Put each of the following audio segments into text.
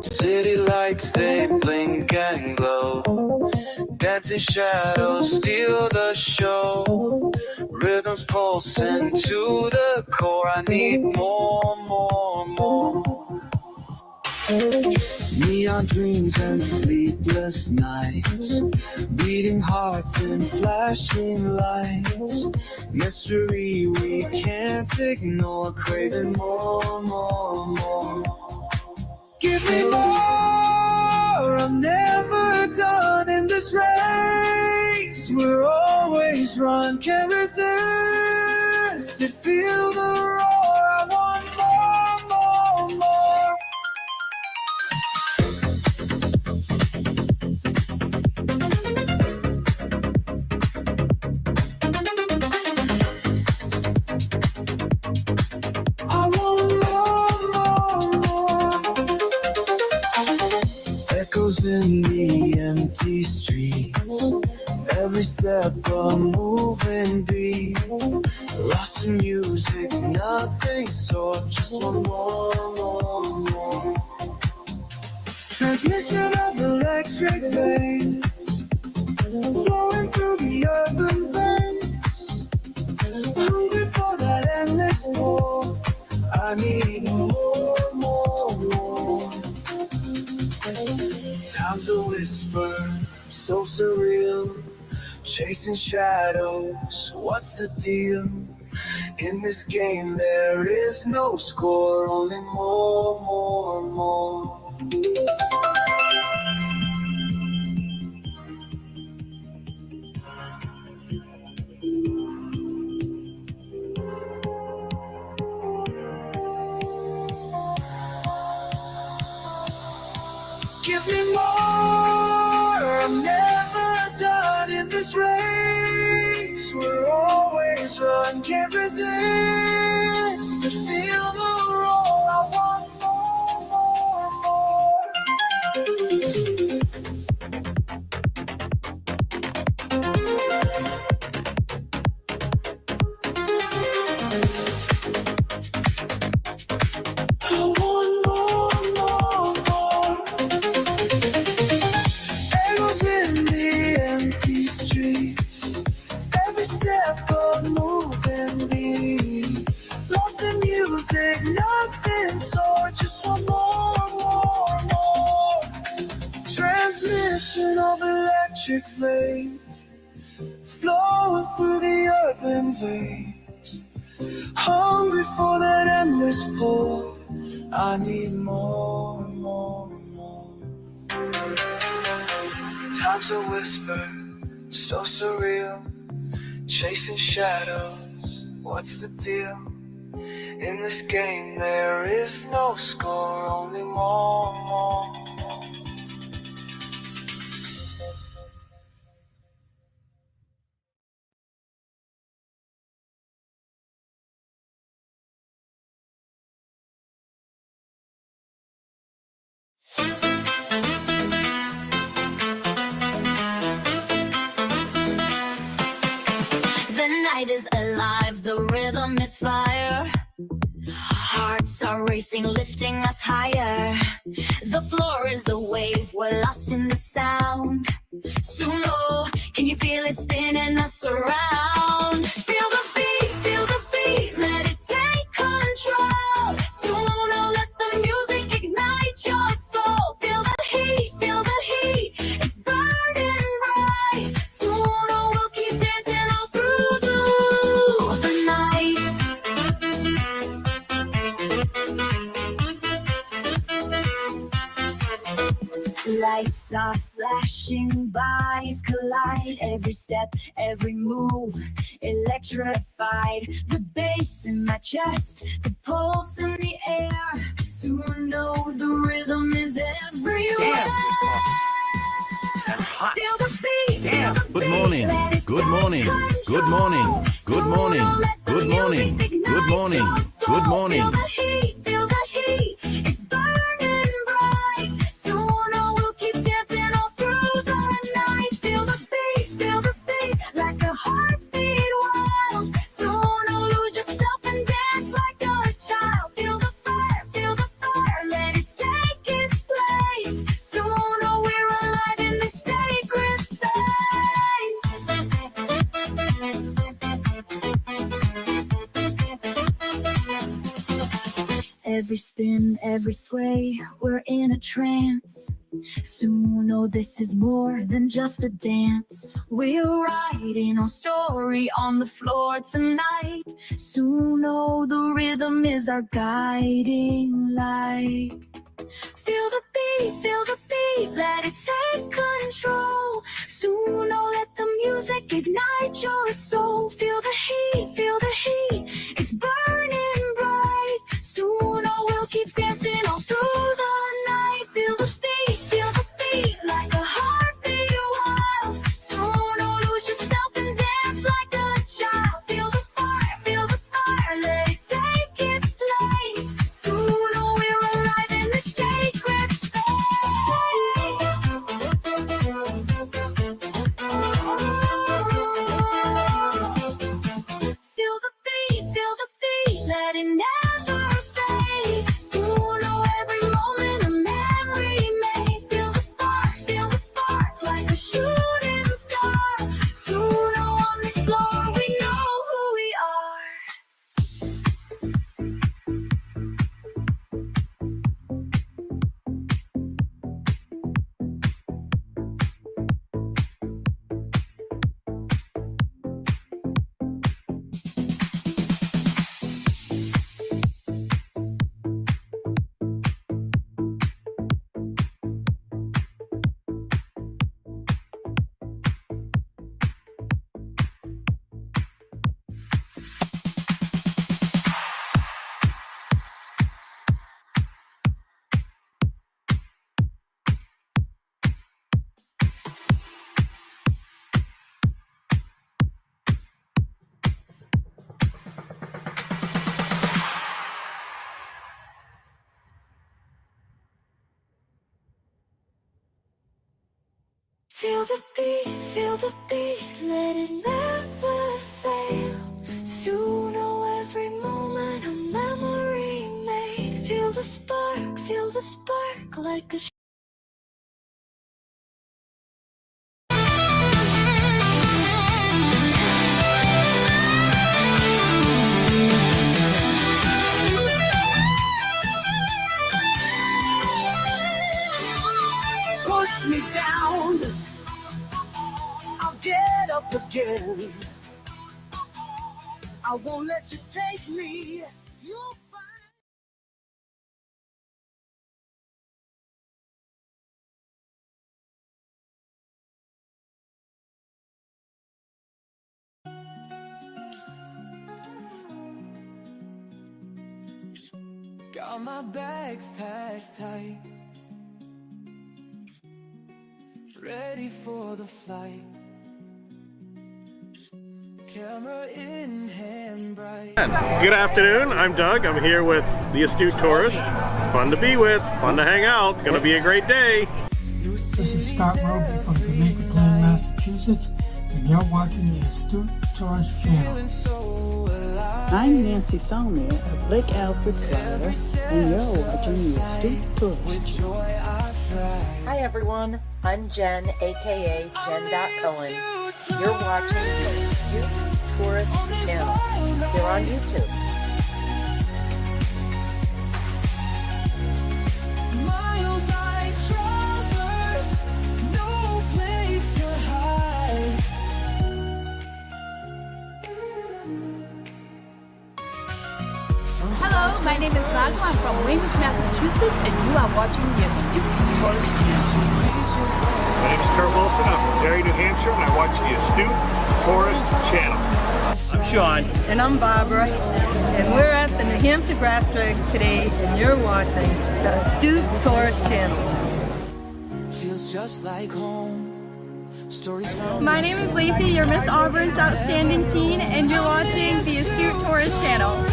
City lights, they blink and glow. Dancing shadows steal the show. Rhythms pulsing to the core. I need more, more, more. Neon dreams and sleepless nights, beating hearts and flashing lights. Mystery we can't ignore, craving more, more, more. Give me more, I'm never done in this race. We're always run, can't resist it, feel the roar. I want more, more, more. I want more, more, more. Echoes in the empty streets, every step a moving beat. Lost in music, nothing sore, just one more, more, more. Transmission of electric veins, flowing through the urban veins. Hungry for that endless pour, I need more, more, more. Time's a whisper, so surreal, chasing shadows, what's the deal? In this game there is no score, only more, more, more. Give me more, I'm never done in this race. We're always run, can't resist to feel the roar. I want more, more, more. I want more, more, more. Echoes in the empty streets, every step a moving beat. Lost in music, nothing sore, just one more, more, more. Transmission of electric veins, flowing through the urban veins. Hungry for that endless pour, I need more, more, more. Time's a whisper, so surreal, chasing shadows, what's the deal? In this game there is no score, only more, more, more. The night is alive, the rhythm is fire. Hearts are racing, lifting us higher. The floor is a wave, we're lost in the sound. Suno, can you feel it spinning us around? Feel the beat, let it take control. Suno, let the music ignite your soul. Feel the heat, it's burning bright. Suno, we'll keep dancing all through the night. Lights are flashing, bodies collide. Every step, every move, electrified. The bass in my chest, the pulse in the air. Soon know the rhythm is everywhere. Feel the beat. Damn. Good morning. Good morning. Good morning. Good morning. Good morning. Good morning. Good morning. Feel the heat, it's burning bright. Soon we'll keep dancing all through the night. Feel the beat, like a heartbeat every spin, every sway, we're in a trance. Suno, this is more than just a dance. We're writing our story on the floor tonight. Suno, the rhythm is our guiding light. Feel the beat, let it take control. Suno, let the music ignite your soul. Feel the heat, it's burning bright. Suno, we'll keep dancing all through the night. Feel the beat, like a heartbeat wild. Suno, lose yourself and dance like a child. Feel the fire, let it take its place. Suno, we're alive in the sacred space. Feel the beat, let it never fade. Suno, every moment a memory made. Feel the spark, like a shooting star. Suno, on this floor, we know who we are. Feel the beat, let it never fail. Suno, every moment a memory made. Feel the spark, like a Push me down, I'll get up again. I won't let you take me. You'll find. Got my bags packed tight, ready for the flight. Camera in hand, bright. Good afternoon, I'm Doug. I'm here with the Astute Tourist. Fun to be with, fun to hang out, gonna be a great day. This is Scott Roby from Jamaica Plain, Massachusetts, and you're watching the Astute Tourist channel. I'm Nancy Salmier of Lake Alfred, Florida, and you're watching the Astute Tourist channel. Hi everyone, I'm Jen, aka Jen.Cohen. You're watching the Astute Tourist channel here on YouTube. Miles I traverse, no place to hide. Hello, my name is Magma. I'm from Weymouth, Massachusetts, and you are watching the Astute Tourist channel. My name is Kurt Wilson, I'm from Derry, New Hampshire, and I watch the Astute Tourist channel. I'm Sean. And I'm Barbara, and we're at the New Hampshire Grass Drags today, and you're watching the Astute Tourist channel. Feels just like home. Stories found. My name is Lacey, your Miss Auburn's Outstanding Teen, and you're watching the Astute Tourist channel.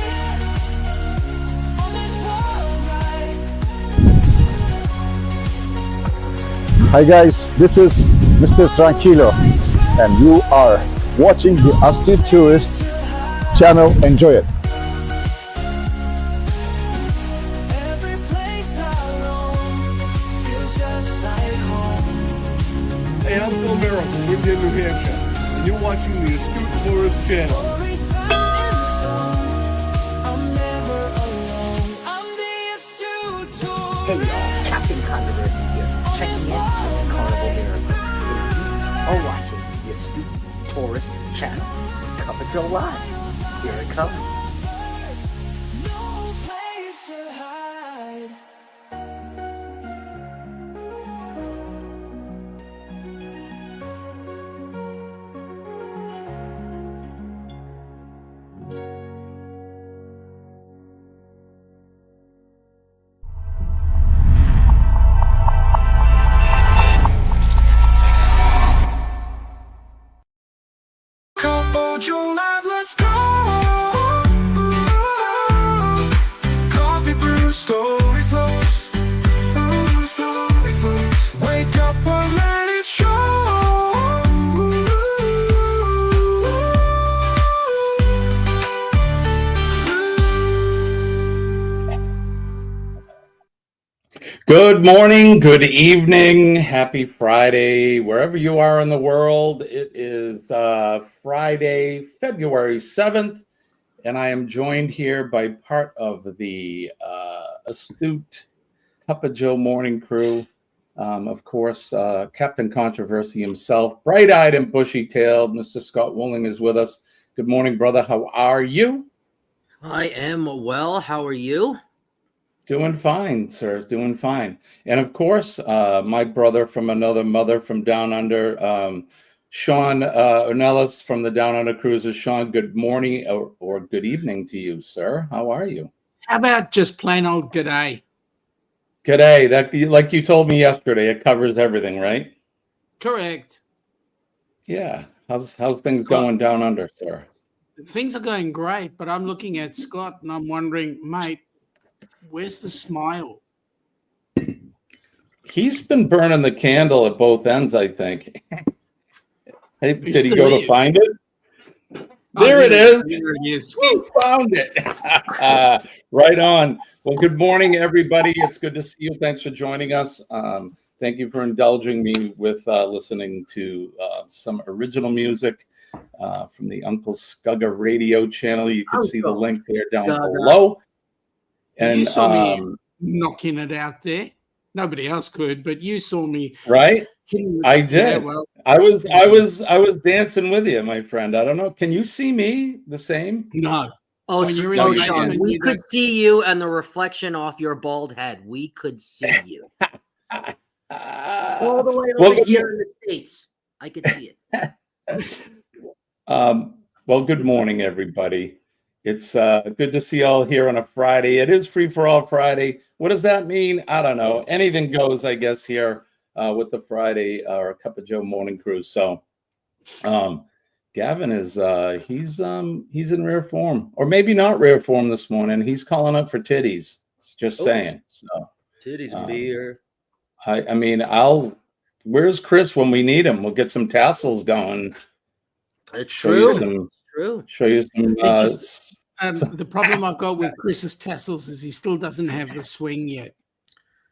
Hi guys, this is Mr. Tranquilo and you are watching the Astute Tourist channel. Enjoy it. Every place I roam feels just like home. Hey, I'm Bill Merrill from Woodland, New Hampshire, and you're watching the Astute Tourist channel. Stories found in the storm. I'm never alone. I'm the Joe Live. Here it comes. No place to hide. Come on, Joe Live, let's go. Coffee brew, story flows. Ooh, story flows. Wake up and let it show. Good morning, good evening, happy Friday, wherever you are in the world. It is Friday, February 7th, and I am joined here by part of the Astute Cup of Joe morning crew. Of course, Captain Controversy himself, bright-eyed and bushy-tailed, Mr. Scott Wooling is with us. Good morning, brother. How are you? I am well. How are you? Doing fine, sir. Doing fine. And of course, my brother from another mother from down under, Sean Ornelas from the Down Under Cruises. Sean, good morning or good evening to you, sir. How are you? How about just plain old g'day? G'day. That, like you told me yesterday, it covers everything, right? Correct. Yeah. How's things going down under, sir? Things are going great, but I'm looking at Scott and I'm wondering, mate, where's the smile? He's been burning the candle at both ends, I think. Hey, did he go to find it? There it is. There it is. We found it. Right on. Well, good morning, everybody. It's good to see you. Thanks for joining us. Thank you for indulging me with listening to some original music from the Uncle Scugga radio channel. You can see the link there down below. And you saw me knocking it out there. Nobody else could, but you saw me. Right? I did. Yeah, well, I was dancing with you, my friend. I don't know. Can you see me the same? No. Oh, When you're in no, the Sean, basement, we you could see you and the reflection off your bald head. We could see you. All the way over here in the States. I could see it. Well, good morning, everybody. It's good to see you all here on a Friday. It is Free for All Friday. What does that mean? I don't know. Anything goes, I guess, here with the Friday or Cup of Joe morning crew. So Gavin is he's in rare form, or maybe not rare form this morning. He's calling up for titties. Just saying. So Titties beer. I mean, where's Chris when we need him? We'll get some tassels going. It's true. Show you some. The problem I've got with Chris's tassels is he still doesn't have the swing yet.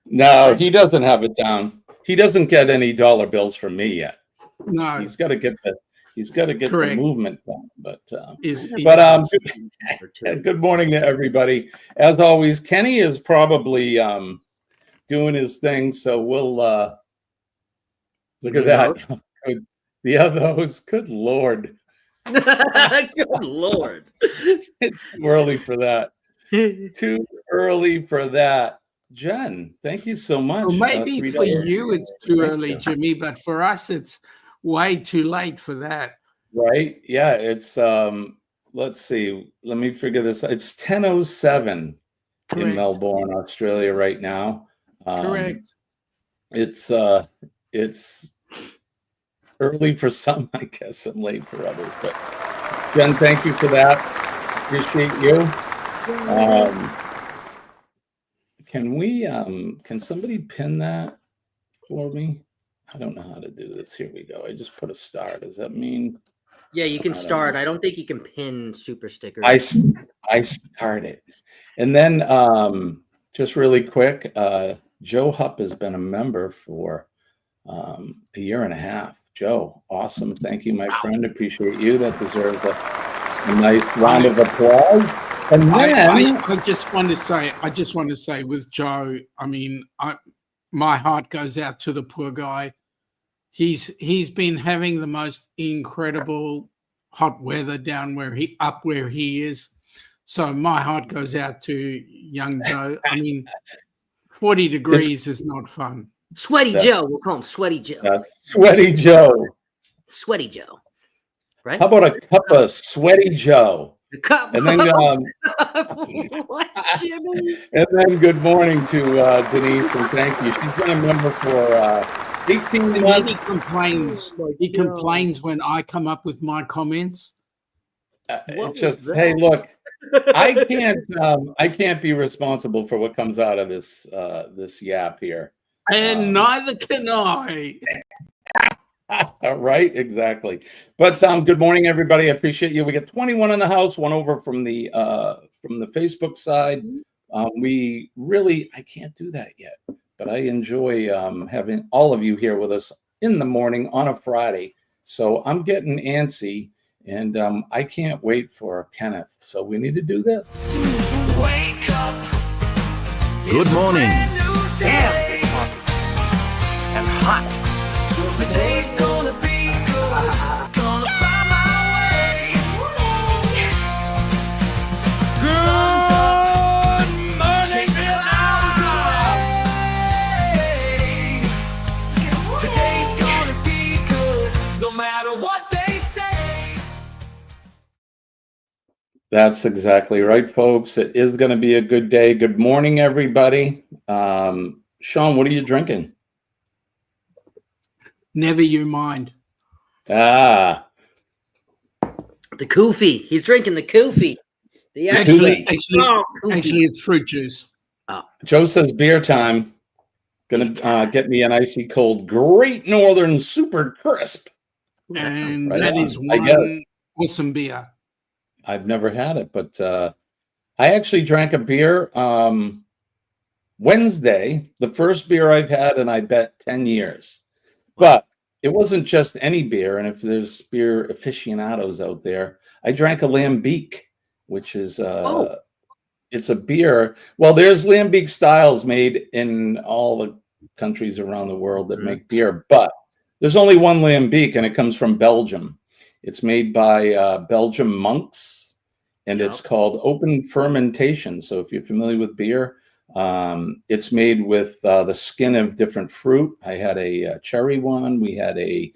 No, he doesn't have it down. He doesn't get any dollar bills from me yet. No, he's got to get the movement done. But good morning to everybody. As always, Kenny is probably doing his thing, so we'll look at that. The others, good Lord. Good Lord. It's too early for that. Too early for that. Jen, thank you so much. Well, maybe for you it's too early, Jimmy, but for us it's way too late for that. Right? Yeah, it's let's see. Let me figure this out. It's 10:07 in Melbourne, Australia right now. Correct. It's early for some, I guess, and late for others. But Jen, thank you for that. Appreciate you. Can somebody pin that for me? I don't know how to do this. Here we go. I just put a star. Does that mean? Yeah, you can start. I don't think you can pin super stickers. I started. And then just really quick, Joe Hupp has been a member for a year and a half. Joe, awesome. Thank you, my friend. Appreciate you. That deserves a nice round of applause. And then I just want to say with Joe, I mean, my heart goes out to the poor guy. He's been having the most incredible hot weather down where he is. So my heart goes out to young Joe. I mean, 40 degrees is not fun. Sweaty Joe. We'll call him Sweaty Joe. That's Sweaty Joe. Sweaty Joe. Right? How about a cup of Sweaty Joe? The cup. And then, What, Jimmy? and then good morning to Denise, and thank you. She's been a member for 18 months. He complains. He complains when I come up with my comments. It's just, hey, look, I can't be responsible for what comes out of this yap here. And neither can I. Right, exactly. But good morning, everybody. I appreciate you. We got 21 in the house, one over from the Facebook side. I can't do that yet, but I enjoy having all of you here with us in the morning on a Friday. So I'm getting antsy, and I can't wait for Kenneth. So we need to do this. Wake up. Good morning. And hot. Today's gonna be good. Gonna find my way. Sun's up. Chase the clouds away. Today's gonna be good. No matter what they say. That's exactly right, folks. It is going to be a good day. Good morning, everybody. Sean, what are you drinking? Never you mind. The Koofy. He's drinking the Koofy. Actually, it's fruit juice. Oh. Joe says beer time. Gonna get me an icy cold Great Northern Super Crisp. And right that on. is one awesome beer. I've never had it, but I actually drank a beer Wednesday, the first beer I've had in, I bet, 10 years. But it wasn't just any beer, and if there's beer aficionados out there, I drank a Lambic, which is it's a beer. Well, there's Lambic styles made in all the countries around the world that make beer, but there's only one Lambic, and it comes from Belgium. It's made by Belgium monks, and it's called open fermentation. So if you're familiar with beer, it's made with the skin of different fruit. I had a cherry one. We had a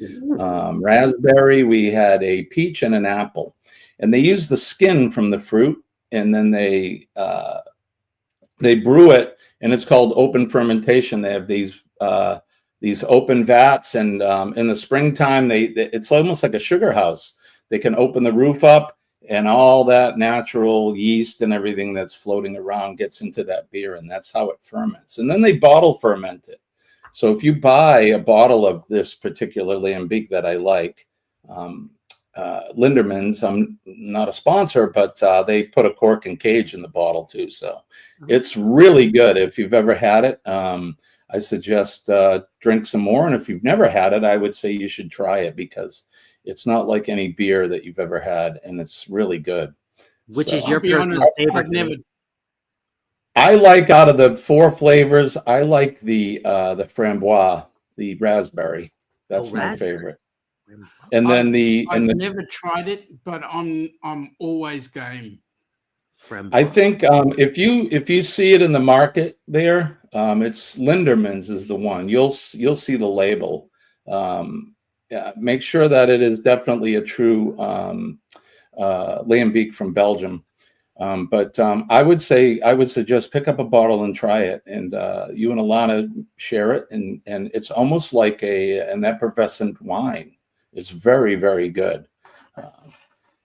raspberry. We had a peach and an apple. And they use the skin from the fruit, and then they brew it, and it's called open fermentation. They have these open vats, and in the springtime, it's almost like a sugar house. They can open the roof up, and all that natural yeast and everything that's floating around gets into that beer, and that's how it ferments. And then they bottle ferment it. So if you buy a bottle of this particular Lambic that I like, Linderman's, I'm not a sponsor, but they put a cork and cage in the bottle too. So it's really good. If you've ever had it, I suggest drink some more. And if you've never had it, I would say you should try it, because it's not like any beer that you've ever had, and it's really good. Which is your personal favorite? I like, out of the 4 flavors, I like the framboise, the raspberry. That's my favorite. And then I've never tried it, but I'm always game. I think if you see it in the market there, it's Linderman's is the one. You'll see the label. Make sure that it is definitely a true Lambic from Belgium. But I would suggest pick up a bottle and try it, and you and Alana share it, and it's almost like an effervescent wine. It's very, very good.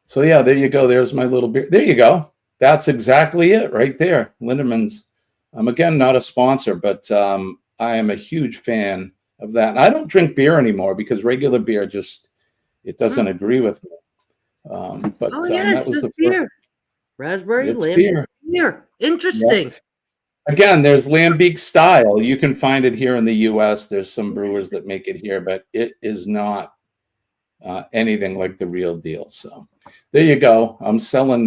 So yeah, there you go. There's my little beer. There you go. That's exactly it right there. Linderman's. I'm again not a sponsor, but I am a huge fan of that. And I don't drink beer anymore because regular beer it doesn't agree with me. But that was the beer. Raspberry Lambic beer. Interesting. Yep. Again, there's Lambic style. You can find it here in the U.S. There's some brewers that make it here, but it is not anything like the real deal. So there you go. I'm selling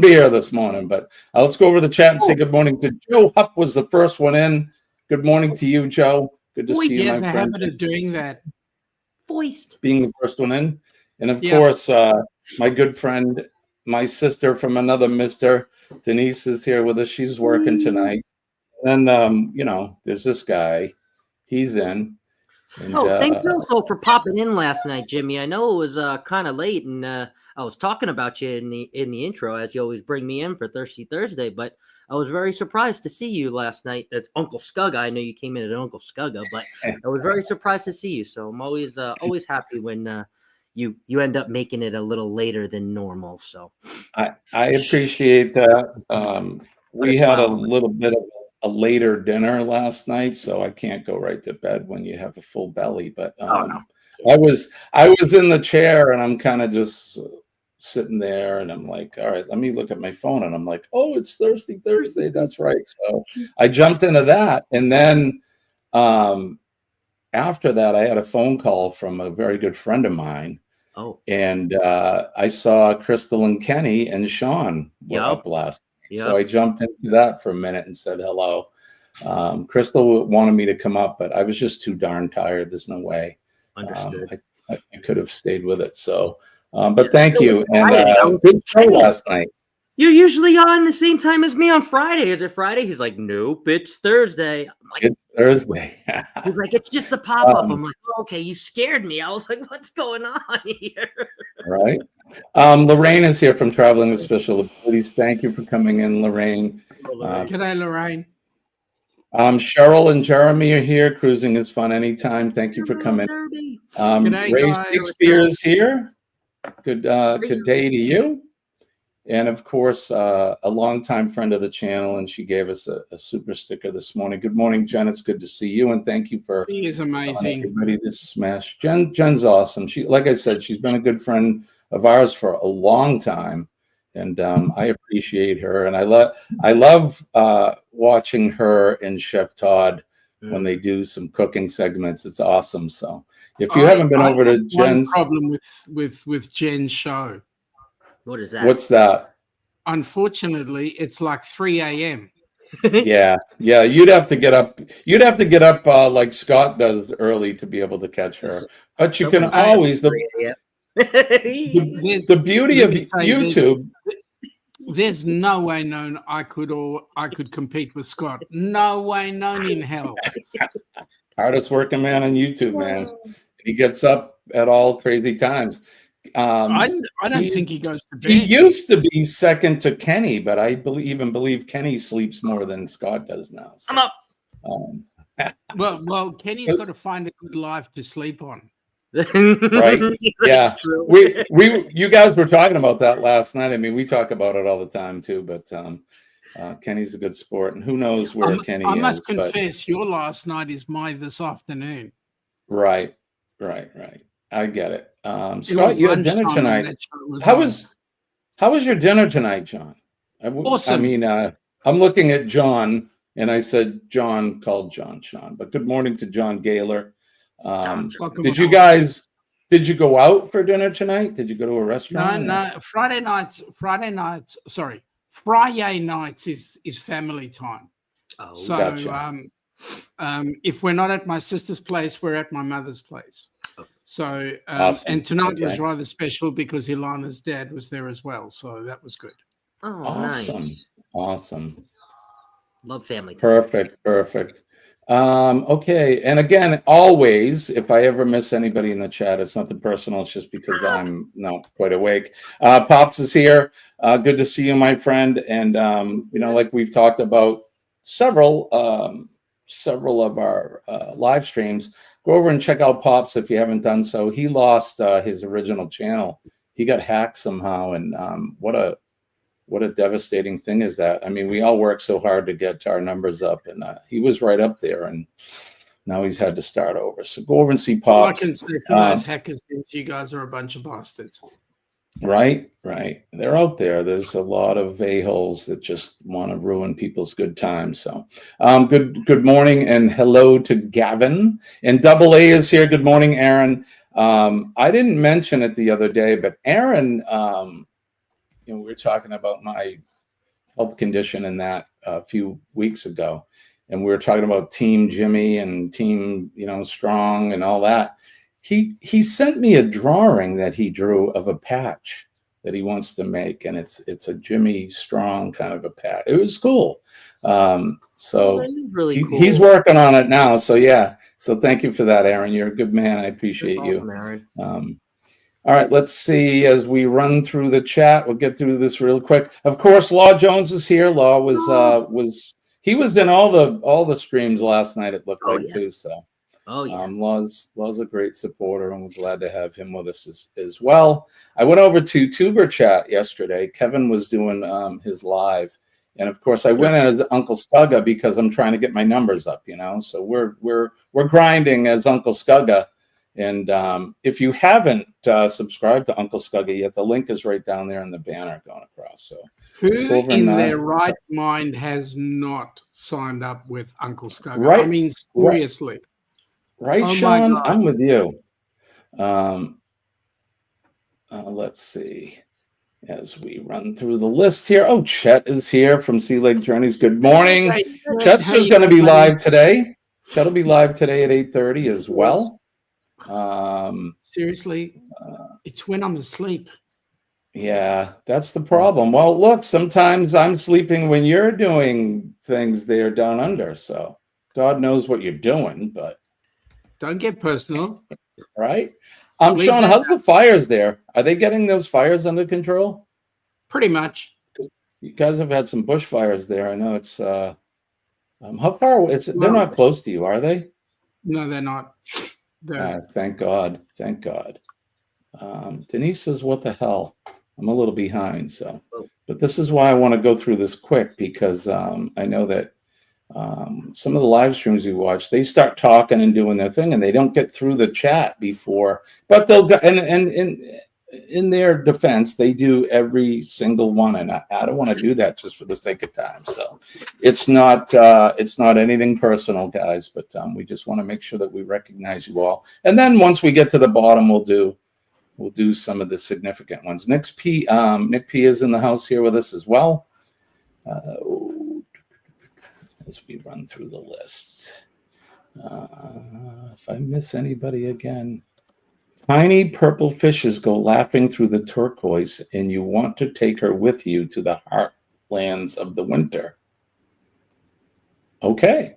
beer this morning. But let's go over the chat and say good morning to Joe Hupp. Was the first one in. Good morning to you, Joe. Good to see you, my friend. He has a habit of doing that. Voiced. Being the first one in. And of Yeah. course, my good friend, my sister from another Mr. Denise is here with us. She's working tonight. And, there's this guy. He's in. And, Oh, thanks also for popping in last night, Jimmy. I know it was kind of late, and I was talking about you in the intro, as you always bring me in for Thirsty Thursday. But I was very surprised to see you last night. It's Uncle Scugga. I know you came in at Uncle Scugga, but I was very surprised to see you. So I'm always happy when you end up making it a little later than normal. So I appreciate that. We had a little bit of a later dinner last night, so I can't go right to bed when you have a full belly. But I was in the chair and I'm kind of just sitting there and I'm like, all right, let me look at my phone, and I'm like, oh, it's Thirsty Thursday. That's right. So I jumped into that, and then after that, I had a phone call from a very good friend of mine. Oh. And I saw Crystal and Kenny and Sean were up last. So I jumped into that for a minute and said hello. Crystal wanted me to come up, but I was just too darn tired. There's no way. Understood. I could have stayed with it. So, but thank you. And good show last night. You're usually on the same time as me on Friday. Is it Friday? He's like, nope, it's Thursday. I'm like, it's Thursday. He's like, it's just a pop-up. I'm like, oh, okay, you scared me. I was like, what's going on here? Right. Lorraine is here from Traveling with Special Abilities. Thank you for coming in, Lorraine. G'day, Lorraine. Cheryl and Jeremy are here. Cruising is fun anytime. Thank you for coming. G'day, Ray guys. Shakespeare is here. Good day to you. And of course, a longtime friend of the channel, and she gave us a super sticker this morning. Good morning, Jen. It's good to see you, and thank you for She is amazing. everybody to smash. Jen's awesome. She, like I said, she's been a good friend of ours for a long time, and I appreciate her. And I love watching her and Chef Todd when they do some cooking segments. It's awesome. So if you haven't been over to Jen's, one problem with Jen's show. What is that? What's that? Unfortunately, it's like 3 a.m. Yeah. You'd have to get up. You'd have to get up like Scott does early to be able to catch her. But you can always the beauty of YouTube. There's no way known I could compete with Scott. No way known in hell. Hardest working man on YouTube, man. He gets up at all crazy times. I don't think he goes to bed. He used to be second to Kenny, but I believe Kenny sleeps more than Scott does now. So, I'm up. Well, Kenny's got to find a good life to sleep on. Right? Yeah. You guys were talking about that last night. I mean, we talk about it all the time too, but Kenny's a good sport, and who knows where Kenny is. I must confess, your last night is my this afternoon. Right. I get it. Scott, you had dinner tonight. How was your dinner tonight, John? Awesome. I mean, I'm looking at John, and I said John called John Sean, but good morning to John Gaylor. Did you go out for dinner tonight? Did you go to a restaurant? No. Friday nights is family time. Oh, so gotcha. If we're not at my sister's place, we're at my mother's place. So Awesome. And tonight was rather special because Ilana's dad was there as well. So that was good. Oh, awesome. Nice. Awesome. Love family time. Perfect. Okay. And again, always, if I ever miss anybody in the chat, it's nothing personal. It's just because I'm not quite awake. Pops is here. Good to see you, my friend. And, like we've talked about several of our live streams, go over and check out Pops if you haven't done so. He lost his original channel. He got hacked somehow. And what a devastating thing is that. I mean, we all work so hard to get our numbers up, and he was right up there, and now he's had to start over. So go over and see Pops. All I can say for those hackers is you guys are a bunch of bastards. Right. They're out there. There's a lot of a-holes that just want to ruin people's good times. So good morning and hello to Gavin. And Double A is here. Good morning, Aaron. I didn't mention it the other day, but Aaron, we were talking about my health condition and that a few weeks ago. And we were talking about Team Jimmy and Team, Strong and all that. he sent me a drawing that he drew of a patch that he wants to make, and it's a Jimmy Strong kind of a patch. It was cool. So that is really cool. he's working on it now. So yeah. So thank you for that, Aaron. You're a good man. I appreciate That's awesome, you. Aaron. All right, let's see as we run through the chat. We'll get through this real quick. Of course, Law Jones is here. Law was he was in all the streams last night. It looked like too. So, Law's a great supporter, and we're glad to have him with us as well. I went over to Tuber Chat yesterday. Kevin was doing his live, and of course, I went in as Uncle Scugga because I'm trying to get my numbers up. So we're grinding as Uncle Scugga. And if you haven't subscribed to Uncle Scugga yet, the link is right down there in the banner going across. So who in their right mind has not signed up with Uncle Scugga? Right, I mean, seriously. Right, Sean? I'm with you. Let's see. As we run through the list here. Oh, Chet is here from Sea Lake Journeys. Good morning. Chet's just going to be live today. Chet will be live today at 8:30 as well. Seriously, it's when I'm asleep. Yeah, that's the problem. Well, look, sometimes I'm sleeping when you're doing things there down under. So God knows what you're doing, but don't get personal. Right? Sean, how's the fires there? Are they getting those fires under control? Pretty much. You guys have had some bushfires there. I know it's how far they're not close to you, are they? No, they're not. Thank God. Thank God. Denise says, what the hell? I'm a little behind. So, but this is why I want to go through this quick, because I know that some of the live streams we watch, they start talking and doing their thing and they don't get through the chat before, but they'll go and in their defense, they do every single one. And I don't want to do that just for the sake of time. So it's not anything personal, guys, but we just want to make sure that we recognize you all. And then once we get to the bottom, we'll do some of the significant ones. Nick P is in the house here with us as well. As we run through the list. If I miss anybody again. Tiny purple fishes go laughing through the turquoise, and you want to take her with you to the heartlands of the winter. Okay.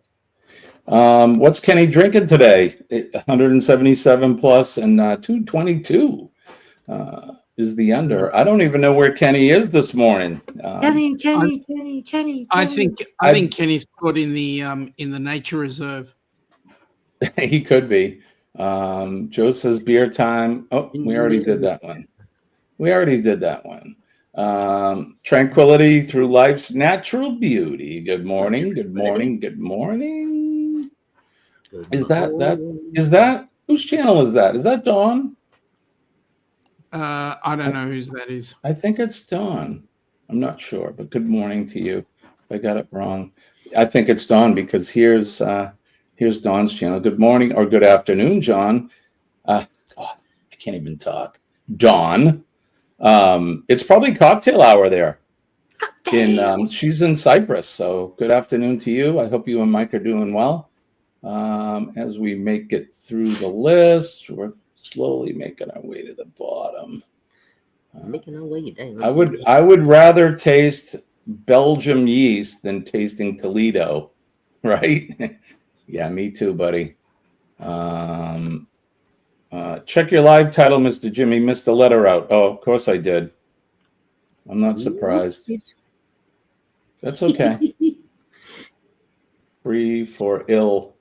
What's Kenny drinking today? 177 plus and 222 is the under. I don't even know where Kenny is this morning. Kenny. I think Kenny's caught in the nature reserve. He could be. Joe says beer time. Oh, we already did that one. Tranquility through life's natural beauty. Good morning. Is that whose channel is that? Is that Dawn? I don't know whose that is. I think it's Dawn. I'm not sure, but good morning to you. If I got it wrong, I think it's Dawn, because here's Dawn's channel. Good morning or good afternoon, John. God, I can't even talk. Dawn. It's probably cocktail hour there. She's in Cyprus, so good afternoon to you. I hope you and Mike are doing well. As we make it through the list, we're slowly making our way to the bottom. Making our way down. I would rather taste Belgium yeast than tasting Toledo, right? Yeah, me too, buddy. Check your live title, Mr. Jimmy. Missed the letter out. Oh, of course I did. I'm not surprised. That's okay. Free for ill.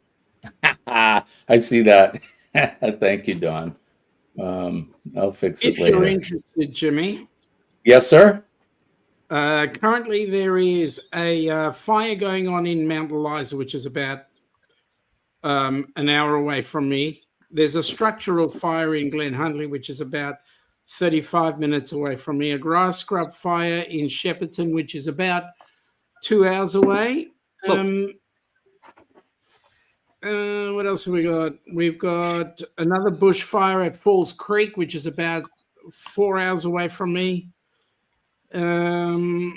I see that. Thank you, Don. I'll fix it later. If you're interested, Jimmy. Yes, sir. Currently, there is a fire going on in Mount Eliza, which is about an hour away from me. There's a structural fire in Glen Huntly, which is about 35 minutes away from me. A grass scrub fire in Shepparton, which is about 2 hours away. What else have we got? We've got another bushfire at Falls Creek, which is about 4 hours away from me. Let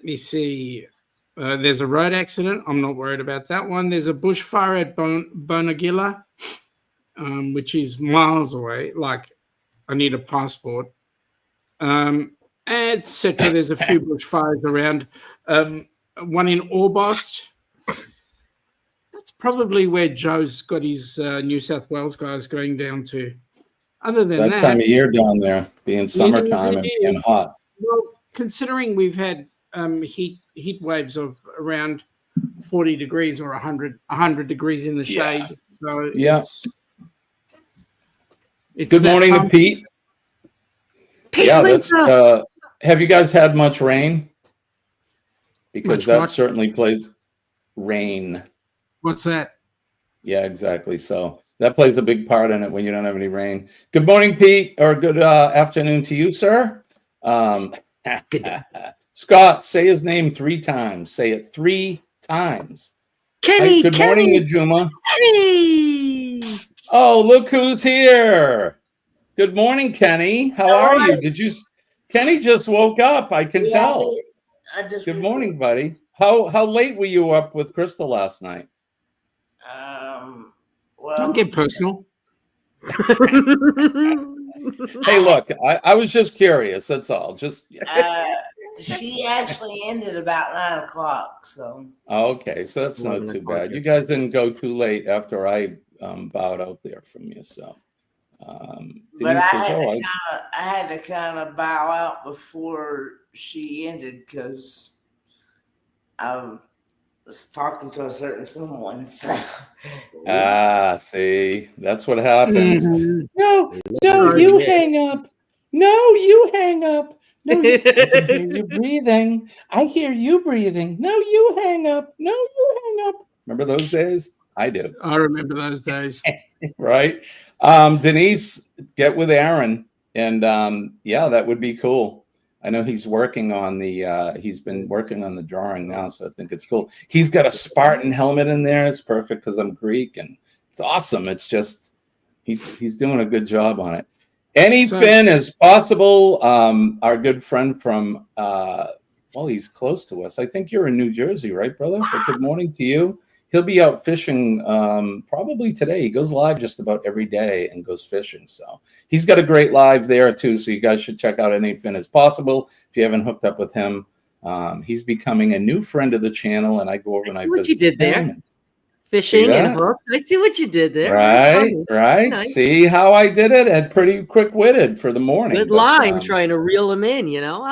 me see. There's a road accident. I'm not worried about that one. There's a bushfire at Bonagilla. which is miles away. Like, I need a passport, etc. There's a few bushfires around. One in Orbost. That's probably where Joe's got his New South Wales guys going down to. Other than that time of year down there, being summertime and being hot. Well, considering we've had heat waves of around 40 degrees or 100 degrees in the shade. So it's good morning to Pete. That's, have you guys had much rain? Because that certainly plays rain. What's that? Yeah, exactly. So that plays a big part in it when you don't have any rain. Good morning, Pete, or good afternoon to you, sir. Scott, say his name 3 times. Say it 3 times. Kenny. Good morning, Najuma. Kenny. Oh, look who's here. Good morning, Kenny. How are you? Kenny just woke up. I can tell. Good morning, buddy. How late were you up with Crystal last night? Well, don't get personal. Hey, look, I was just curious. That's all. She actually ended about 9 o'clock. So. Okay, so that's not too bad. You guys didn't go too late after I bowed out there from you. So. But I had to kind of bow out before she ended because I was talking to a certain someone. So. See, that's what happens. Mm-hmm. No, you hang up. No, you hang up. No, I can hear you breathing. I hear you breathing. No, you hang up. No, you hang up. Remember those days? I do. I remember those days. Right. Denise, get with Aaron. And that would be cool. I know he's working on he's been working on the drawing now, so I think it's cool. He's got a Spartan helmet in there. It's perfect because I'm Greek, and it's awesome. It's just, he's doing a good job on it. Anything is possible. Our good friend from, he's close to us. I think you're in New Jersey, right, brother? But good morning to you. He'll be out fishing probably today. He goes live just about every day and goes fishing. So he's got a great live there too. So you guys should check out Anything is Possible if you haven't hooked up with him. He's becoming a new friend of the channel, and I go over and I what you did there. Fishing and hooks. I see what you did there. Right. Nice. See how I did it? And pretty quick-witted for the morning. Good line trying to reel him in, you know?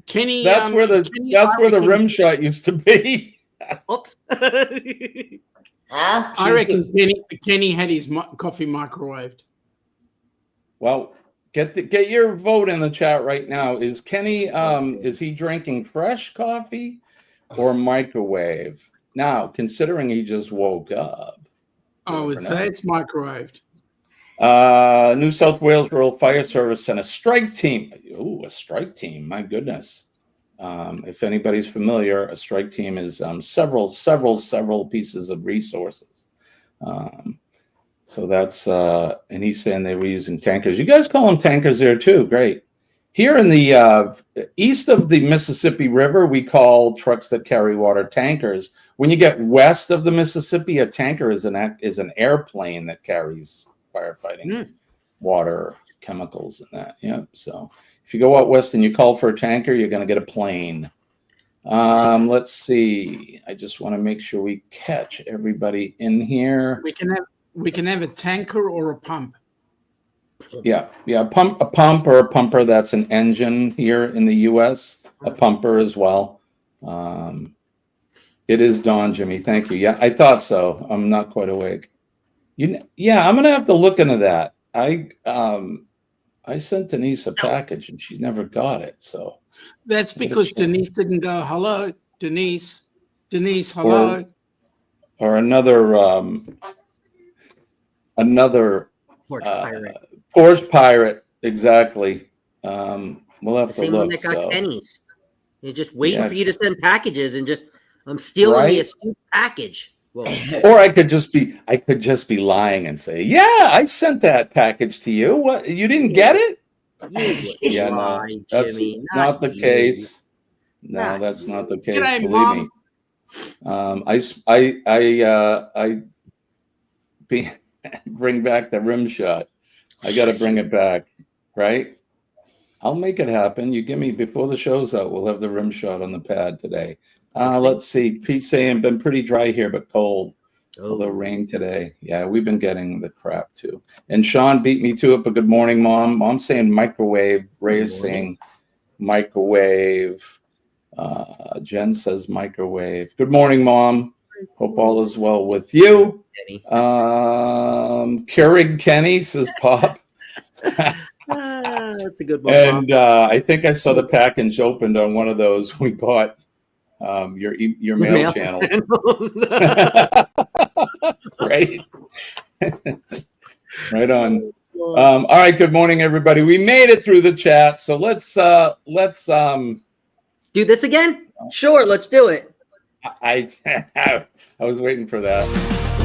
Kenny. That's where the rim shot used to be. Oops. I reckon Kenny had his coffee microwaved. Well, get your vote in the chat right now. Is Kenny is he drinking fresh coffee or microwave? Now, considering he just woke up. I would say it's microwaved. New South Wales Rural Fire Service and a strike team. Ooh, a strike team. My goodness. If anybody's familiar, a strike team is several pieces of resources. So that's, and he's saying they were using tankers. You guys call them tankers there too. Great. Here in the east of the Mississippi River, we call trucks that carry water tankers. When you get west of the Mississippi, a tanker is an airplane that carries firefighting water, chemicals, and that. Yeah. So if you go out west and you call for a tanker, you're going to get a plane. Let's see. I just want to make sure we catch everybody in here. We can have a tanker or a pump. Yeah. A pump or a pumper. That's an engine here in the U.S. A pumper as well. It is dawn, Jimmy. Thank you. Yeah, I thought so. I'm not quite awake. Yeah, I'm gonna have to look into that. I sent Denise a package and she never got it. So that's because Denise didn't go, hello, Denise, hello. Or another Porch pirate. Exactly. We'll have to look. That got Kenny's. You're just waiting for you to send packages and just I'm stealing the Astute package. Well, or I could just be lying and say, yeah, I sent that package to you. What, you didn't get it? No, that's not the case. No, that's not the case. Believe me. I bring back the rim shot. I got to bring it back, right? I'll make it happen. You give me before the show's out. We'll have the rim shot on the pad today. Let's see. Pete saying been pretty dry here, but cold. Although rain today. Yeah, we've been getting the crap too. And Sean beat me to it, but good morning, Mom. Mom's saying microwave. Ray is saying microwave. Jen says microwave. Good morning, Mom. Hope all is well with you. Keurig Kenny says Pop. That's a good one. And I think I saw the package opened on one of those we bought. Your mail channels. Right. Right on. All right, good morning, everybody. We made it through the chat, so let's do this again. Sure, let's do it. I was waiting for that.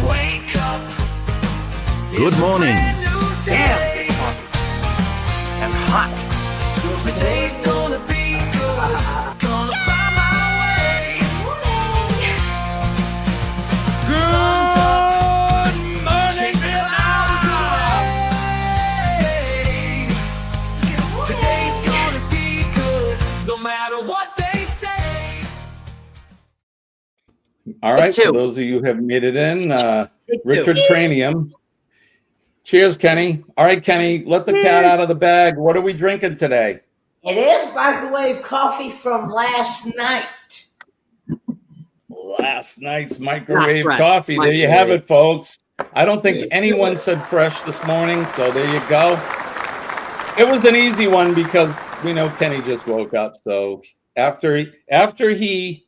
Wake up. Good morning. Damn. And hot. Today's gonna be good. Gonna find my way. Sun's up. Chase the clouds away. Today's gonna be good. No matter what they say. All right, for those of you who have made it in, Richard Cranium. Cheers, Kenny. All right, Kenny, let the cat out of the bag. What are we drinking today? It is microwave coffee from last night. Last night's microwave coffee. There you have it, folks. I don't think anyone said fresh this morning, so there you go. It was an easy one because we know Kenny just woke up. So after he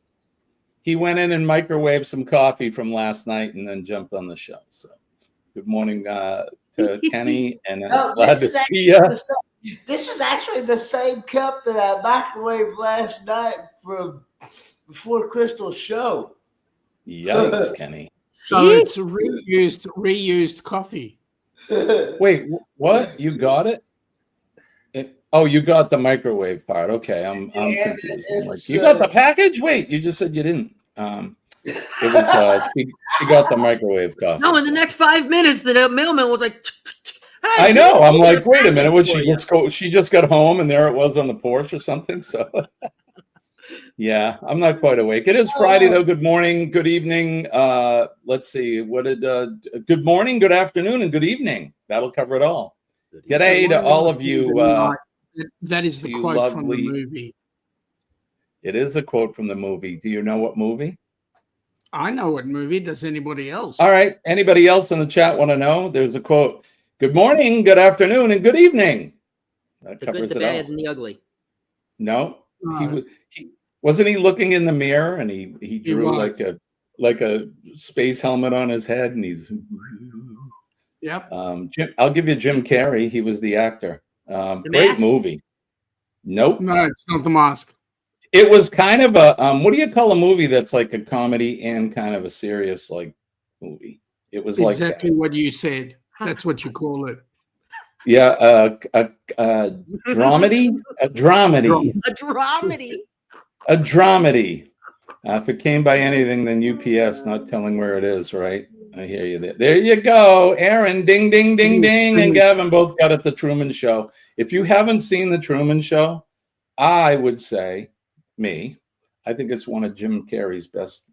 went in and microwaved some coffee from last night and then jumped on the show. So good morning to Kenny, and glad to see you. This is actually the same cup that I microwaved last night from before Crystal's show. Yikes, Kenny. So it's reused coffee. Wait, what? You got it? Oh, you got the microwave part. Okay, I'm confused. I'm like, you got the package? Wait, you just said you didn't. It was she got the microwave coffee. No, in the next 5 minutes, the mailman was like, hey, I know. I'm like, wait a minute. She just got home and there it was on the porch or something. So yeah, I'm not quite awake. It is Friday though. Good morning, good evening. Let's see. Good morning, good afternoon, and good evening. That'll cover it all. G'day to all of you. That is the quote from the movie. It is a quote from the movie. Do you know what movie? I know what movie. Does anybody else? All right. Anybody else in the chat want to know? There's a quote. Good morning, good afternoon, and good evening. That covers the bad, and the ugly. No, he wasn't he looking in the mirror and he drew like a space helmet on his head and he's. Yep. I'll give you Jim Carrey. He was the actor. Great movie. Nope. No, it's not The Mask. It was kind of a what do you call a movie that's like a comedy and kind of a serious like movie? It was exactly what you said. That's what you call it. Yeah, a dramedy, a dramedy, a dramedy, a dramedy. If it came by anything, then UPS, not telling where it is, right? I hear you there. There you go, Aaron. Ding, ding, ding, ding, and Gavin both got it. The Truman Show. If you haven't seen the Truman Show, I would say. I think it's one of Jim Carrey's best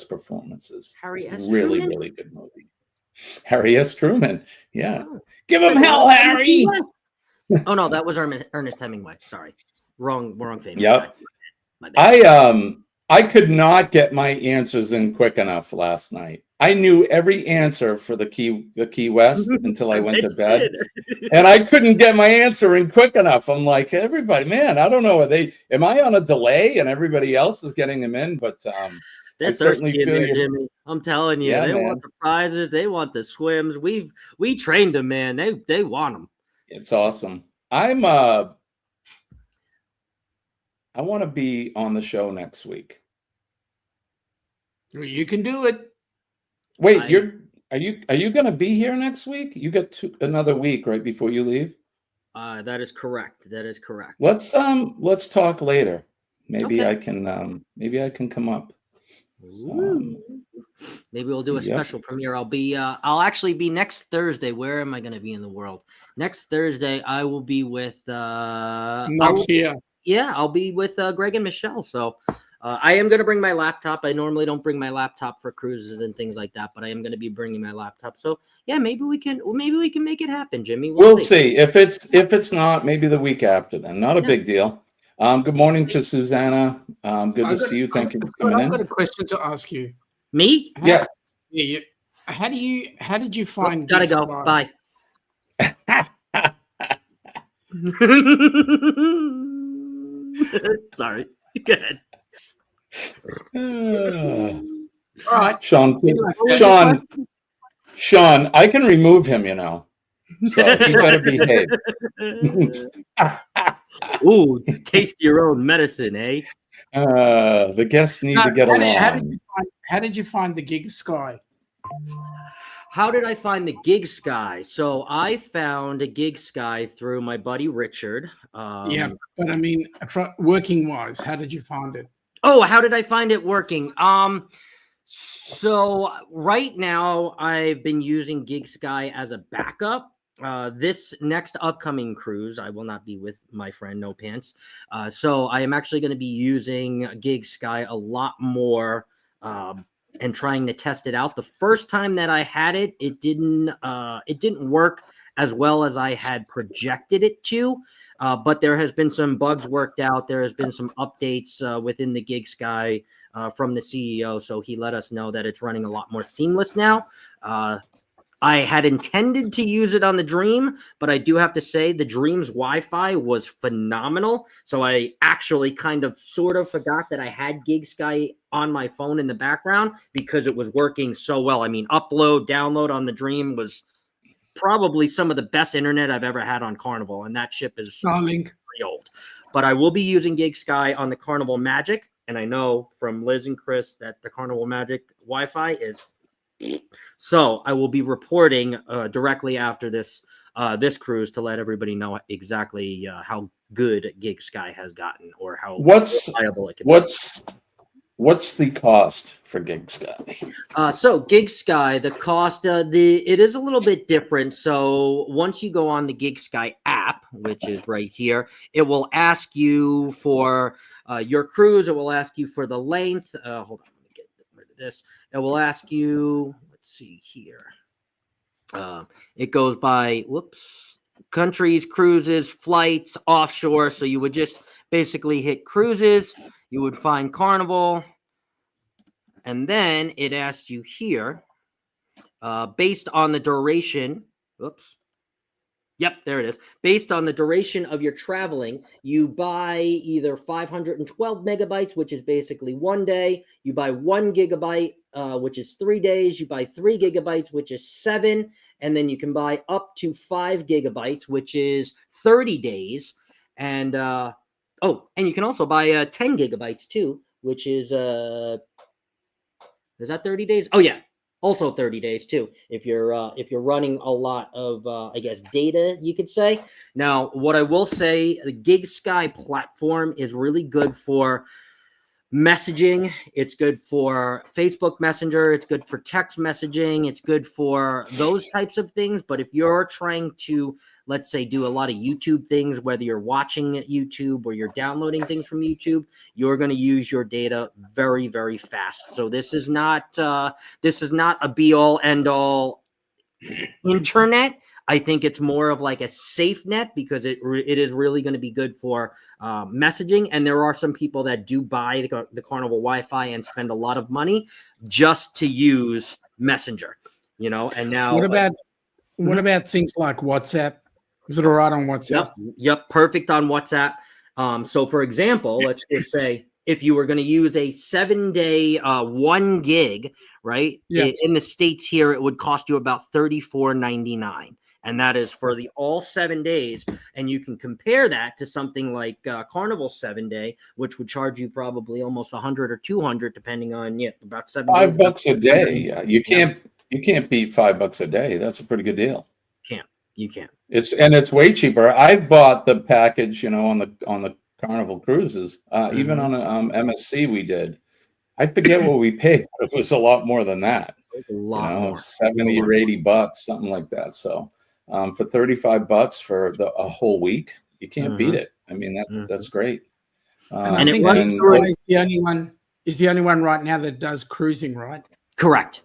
performances. Harry S. Really, Truman? really good movie. Harry S. Truman. Yeah. Oh. Give him hell, Harry. Oh no, that was Ernest Hemingway. Sorry. Wrong famous. Yep. I could not get my answers in quick enough last night. I knew every answer for the Key West until I went to bed. And I couldn't get my answer in quick enough. I'm like, everybody, man, I don't know. Am I on a delay and everybody else is getting them in? But I certainly feel you, Jimmy. I'm telling you, they want the prizes, they want the swims. We trained them, man. They want them. It's awesome. I want to be on the show next week. Well, you can do it. Wait, are you going to be here next week? You got another week right before you leave? That is correct. Let's talk later. Maybe I can come up. Maybe we'll do a special premiere. I'll actually be next Thursday. Where am I going to be in the world? Next Thursday, I will be with, here. Yeah, I'll be with Greg and Michelle. So I am going to bring my laptop. I normally don't bring my laptop for cruises and things like that, but I am going to be bringing my laptop. So yeah, maybe we can make it happen, Jimmy. We'll see. If it's not, maybe the week after then. Not a big deal. Good morning to Susanna. Good to see you. Thank you for coming in. I've got a question to ask you. Me? Yes. How did you find? Gotta go. Bye. Sorry. Go ahead. All right, Sean, I can remove him, you know. So you better behave. Ooh, taste your own medicine, eh? The guests need to get along. How did you find the Gig Sky? How did I find the Gig Sky? So I found a Gig Sky through my buddy Richard. Yeah, but I mean, working wise, how did you find it? Oh, how did I find it working? So right now I've been using Gig Sky as a backup. This next upcoming cruise, I will not be with my friend No Pants. So I am actually going to be using Gig Sky a lot more and trying to test it out. The first time that I had it, it didn't work as well as I had projected it to. But there has been some bugs worked out. There has been some updates within the Gig Sky from the CEO. So he let us know that it's running a lot more seamless now. I had intended to use it on the Dream, but I do have to say the Dream's Wi-Fi was phenomenal. So I actually sort of forgot that I had Gig Sky on my phone in the background because it was working so well. I mean, upload, download on the Dream was probably some of the best internet I've ever had on Carnival, and that ship is Starlink. Pretty old. But I will be using Gig Sky on the Carnival Magic, and I know from Liz and Chris that the Carnival Magic Wi-Fi is. So I will be reporting directly after this cruise to let everybody know exactly how good Gig Sky has gotten or how reliable it can be. What's the cost for Gig Sky? So Gig Sky, the cost, it is a little bit different. So once you go on the Gig Sky app, which is right here, it will ask you for your cruise. It will ask you for the length. Hold on, let me get rid of this. It will ask you, let's see here. It goes by, countries, cruises, flights, offshore. So you would just basically hit cruises. You would find Carnival. And then it asks you here, based on the duration. Yep, there it is. Based on the duration of your traveling, you buy either 512 megabytes, which is basically 1 day. You buy 1 gigabyte, which is 3 days. You buy 3 gigabytes, which is 7. And then you can buy up to 5 gigabytes, which is 30 days. And, and you can also buy 10 gigabytes too, which is that 30 days? Oh yeah, also 30 days too. If you're running a lot of I guess data, you could say. Now, what I will say, the Gig Sky platform is really good for messaging. It's good for Facebook Messenger. It's good for text messaging. It's good for those types of things. But if you're trying to, let's say, do a lot of YouTube things, whether you're watching YouTube or you're downloading things from YouTube, you're going to use your data very, very fast. So this is not a be-all, end-all internet. I think it's more of like a safe net because it is really going to be good for messaging. And there are some people that do buy the Carnival Wi-Fi and spend a lot of money just to use Messenger, and now what about things like WhatsApp? Is it all right on WhatsApp? Yep. Perfect on WhatsApp. So for example, let's just say if you were going to use a 7-day 1 gig, right? Yeah. In the States here, it would cost you about $34.99. And that is for all 7 days. And you can compare that to something like Carnival 7-day, which would charge you probably almost 100 or 200, depending on about 7 days. $5 a day. Yeah. You can't beat $5 a day. That's a pretty good deal. You can't. It's way cheaper. I've bought the package, on the Carnival cruises, even on a MSC we did. I forget what we paid, but it was a lot more than that. A lot more. 70 or 80 bucks, something like that. So for 35 bucks for a whole week, you can't beat it. I mean, that's great. And I think Geeksky is the only one right now that does cruising, right? Correct.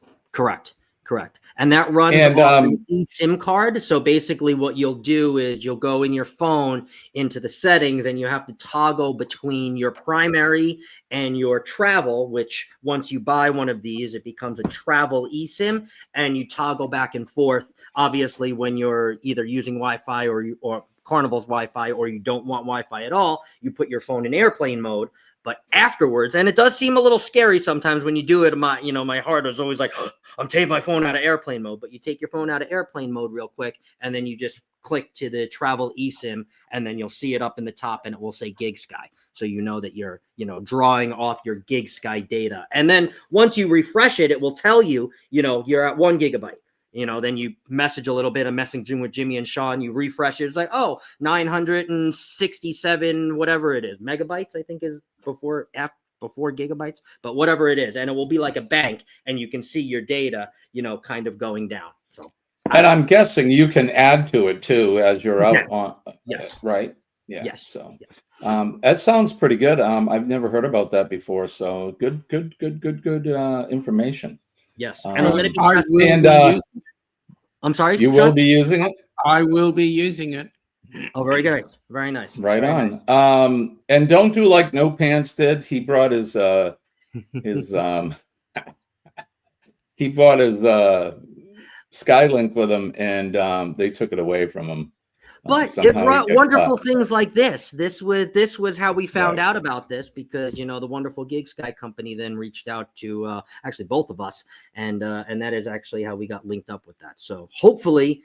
And that runs off an eSIM card. So basically what you'll do is you'll go in your phone into the settings and you have to toggle between your primary and your travel, which once you buy one of these, it becomes a travel eSIM, and you toggle back and forth. Obviously, when you're either using Wi-Fi or Carnival's Wi-Fi, or you don't want Wi-Fi at all, you put your phone in airplane mode. But afterwards, and it does seem a little scary sometimes when you do it, my heart is always like, I'm taking my phone out of airplane mode. But you take your phone out of airplane mode real quick, and then you just click to the travel eSIM, and then you'll see it up in the top, and it will say GigSky. So you know that you're, drawing off your GigSky data. And then once you refresh it, it will tell you, you're at 1 gigabyte. Then you message a little bit of messaging with Jimmy and Sean, you refresh it. It's like, 967, whatever it is, megabytes, I think is before gigabytes, but whatever it is. And it will be like a bank, and you can see your data, kind of going down. So, and I'm guessing you can add to it too as you're out on. Yes. Right. Yeah. Yes. So, that sounds pretty good. I've never heard about that before. So good information. Yes. I'm sorry. You will be using it? I will be using it. Oh, very good. Very nice. Right very on. Nice. And don't do like No Pants did. He brought his he bought his Skylink with him, and they took it away from him. But it brought wonderful things like this. This was how we found out about this, because the wonderful GigSky company then reached out to actually both of us, and that is actually how we got linked up with that. So hopefully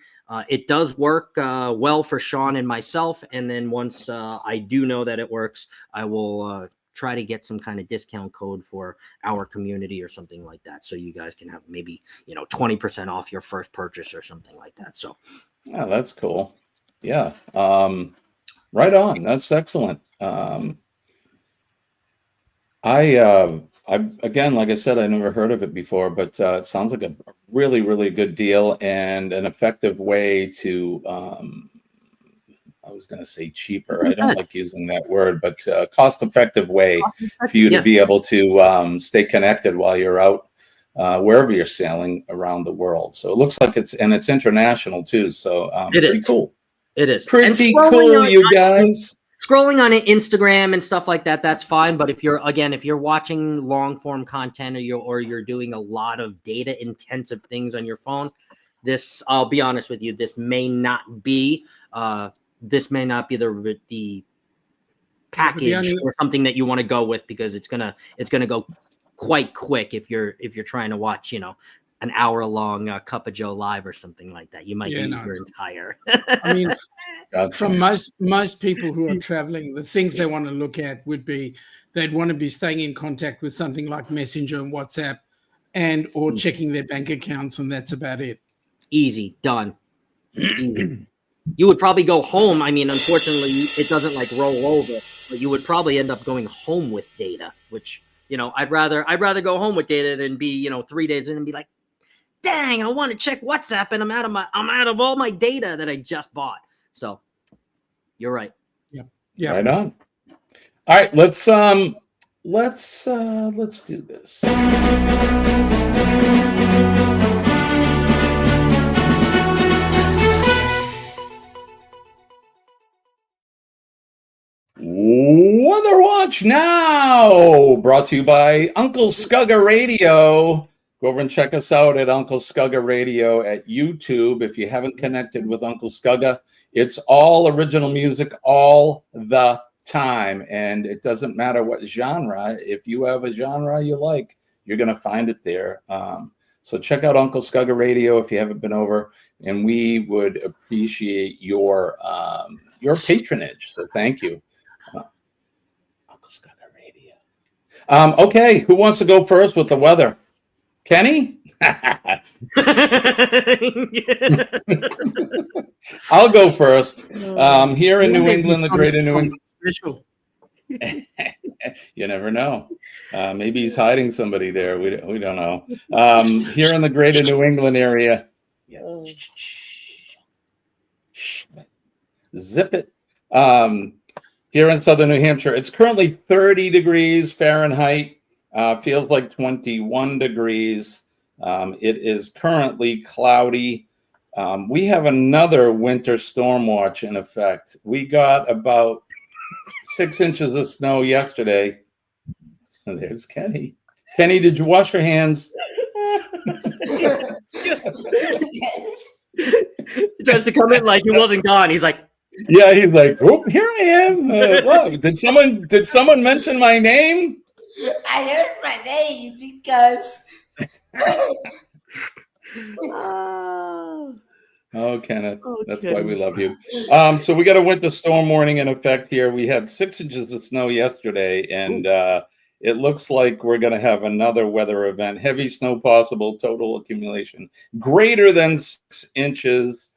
it does work well for Sean and myself. And then once I do know that it works, I will try to get some kind of discount code for our community or something like that, so you guys can have maybe 20% off your first purchase or something like that. So yeah, that's cool. Yeah. Right on. That's excellent. I again, like I said, I never heard of it before, but it sounds like a really, really good deal and an effective way to, I was going to say cheaper. I don't like using that word, but cost-effective way for you to be able to stay connected while you're out wherever you're sailing around the world. So it looks like it's international too. So pretty cool. It is pretty cool, you guys. Scrolling on Instagram and stuff like that, that's fine. But if you're watching long form content, or you're doing a lot of data intensive things on your phone, this, I'll be honest with you, this may not be the package or something that you want to go with, because it's gonna go quite quick if you're trying to watch an hour-long Cup of Joe live or something like that. You might use your entire. I mean, from most people who are traveling, the things they want to look at would be they'd want to be staying in contact with something like Messenger and WhatsApp, or checking their bank accounts, and that's about it. Easy, done. Easy. You would probably go home. I mean, unfortunately, it doesn't like roll over, but you would probably end up going home with data, which I'd rather go home with data than be 3 days in and be like, dang, I want to check WhatsApp and I'm out of all my data that I just bought. So you're right. Yeah. Right on. All right, let's do this. Weather Watch Now, brought to you by Uncle Scugga Radio. Go over and check us out at Uncle Scugga Radio at YouTube. If you haven't connected with Uncle Scugga, it's all original music all the time. And it doesn't matter what genre. If you have a genre you like, you're going to find it there. So check out Uncle Scugga Radio if you haven't been over. And we would appreciate your patronage. So thank you. Uncle Scugga Radio. Okay, who wants to go first with the weather? Kenny? I'll go first. Here in New England, the greater New England. You never know. Maybe he's hiding somebody there. We don't know. Here in the greater New England area. Yeah. Zip it. Here in southern New Hampshire, it's currently 30 degrees Fahrenheit. Feels like 21 degrees. It is currently cloudy. We have another winter storm watch in effect. We got about 6 inches of snow yesterday. And there's Kenny. Kenny, did you wash your hands? He tries to come in like he wasn't gone. He's like, yeah, he's like, oh, here I am. What? Did someone mention my name? I heard my name because. Oh, Kenneth, that's why we love you. So we got a winter storm warning in effect here. We had 6 inches of snow yesterday, and it looks like we're going to have another weather event. Heavy snow possible, total accumulation greater than 6 inches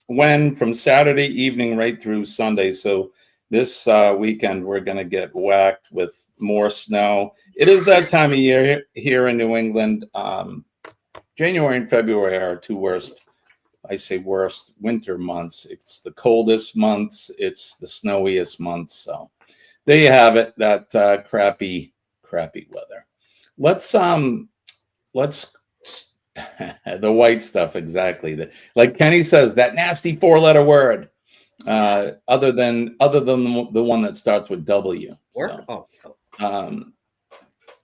when from Saturday evening right through Sunday. So this weekend, we're going to get whacked with more snow. It is that time of year here in New England. January and February are our two worst, I say worst, winter months. It's the coldest months. It's the snowiest months. So there you have it, that crappy weather. Let's the white stuff, exactly. Like Kenny says, that nasty 4-letter word. Other than the one that starts with W. So, all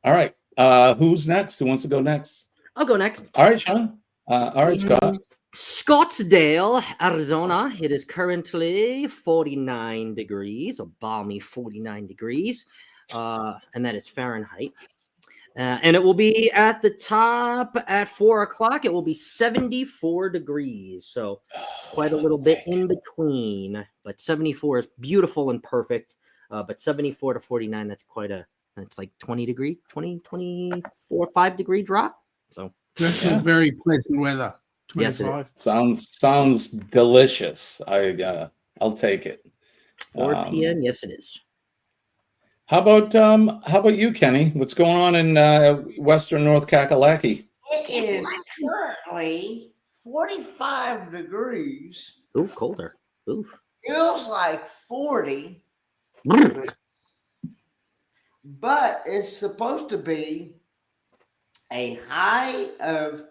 right. Who's next? Who wants to go next? I'll go next. All right, Sean. All right, Scott. Scottsdale, Arizona. It is currently 49 degrees, a balmy 49 degrees, and that is Fahrenheit. And it will be at the top at 4 o'clock. It will be 74 degrees. So quite a little bit in between. But 74 is beautiful and perfect. But 74 to 49, that's like 20 degree, 24, 5 degree drop. So that's a very pleasant weather. 25. Yes, sounds delicious. I'll take it. 4 p.m. Yes, it is. How about you, Kenny? What's going on in Western North Kakalaki? It is currently 45 degrees. Ooh, colder. Ooh. Feels like 40. But it's supposed to be a high of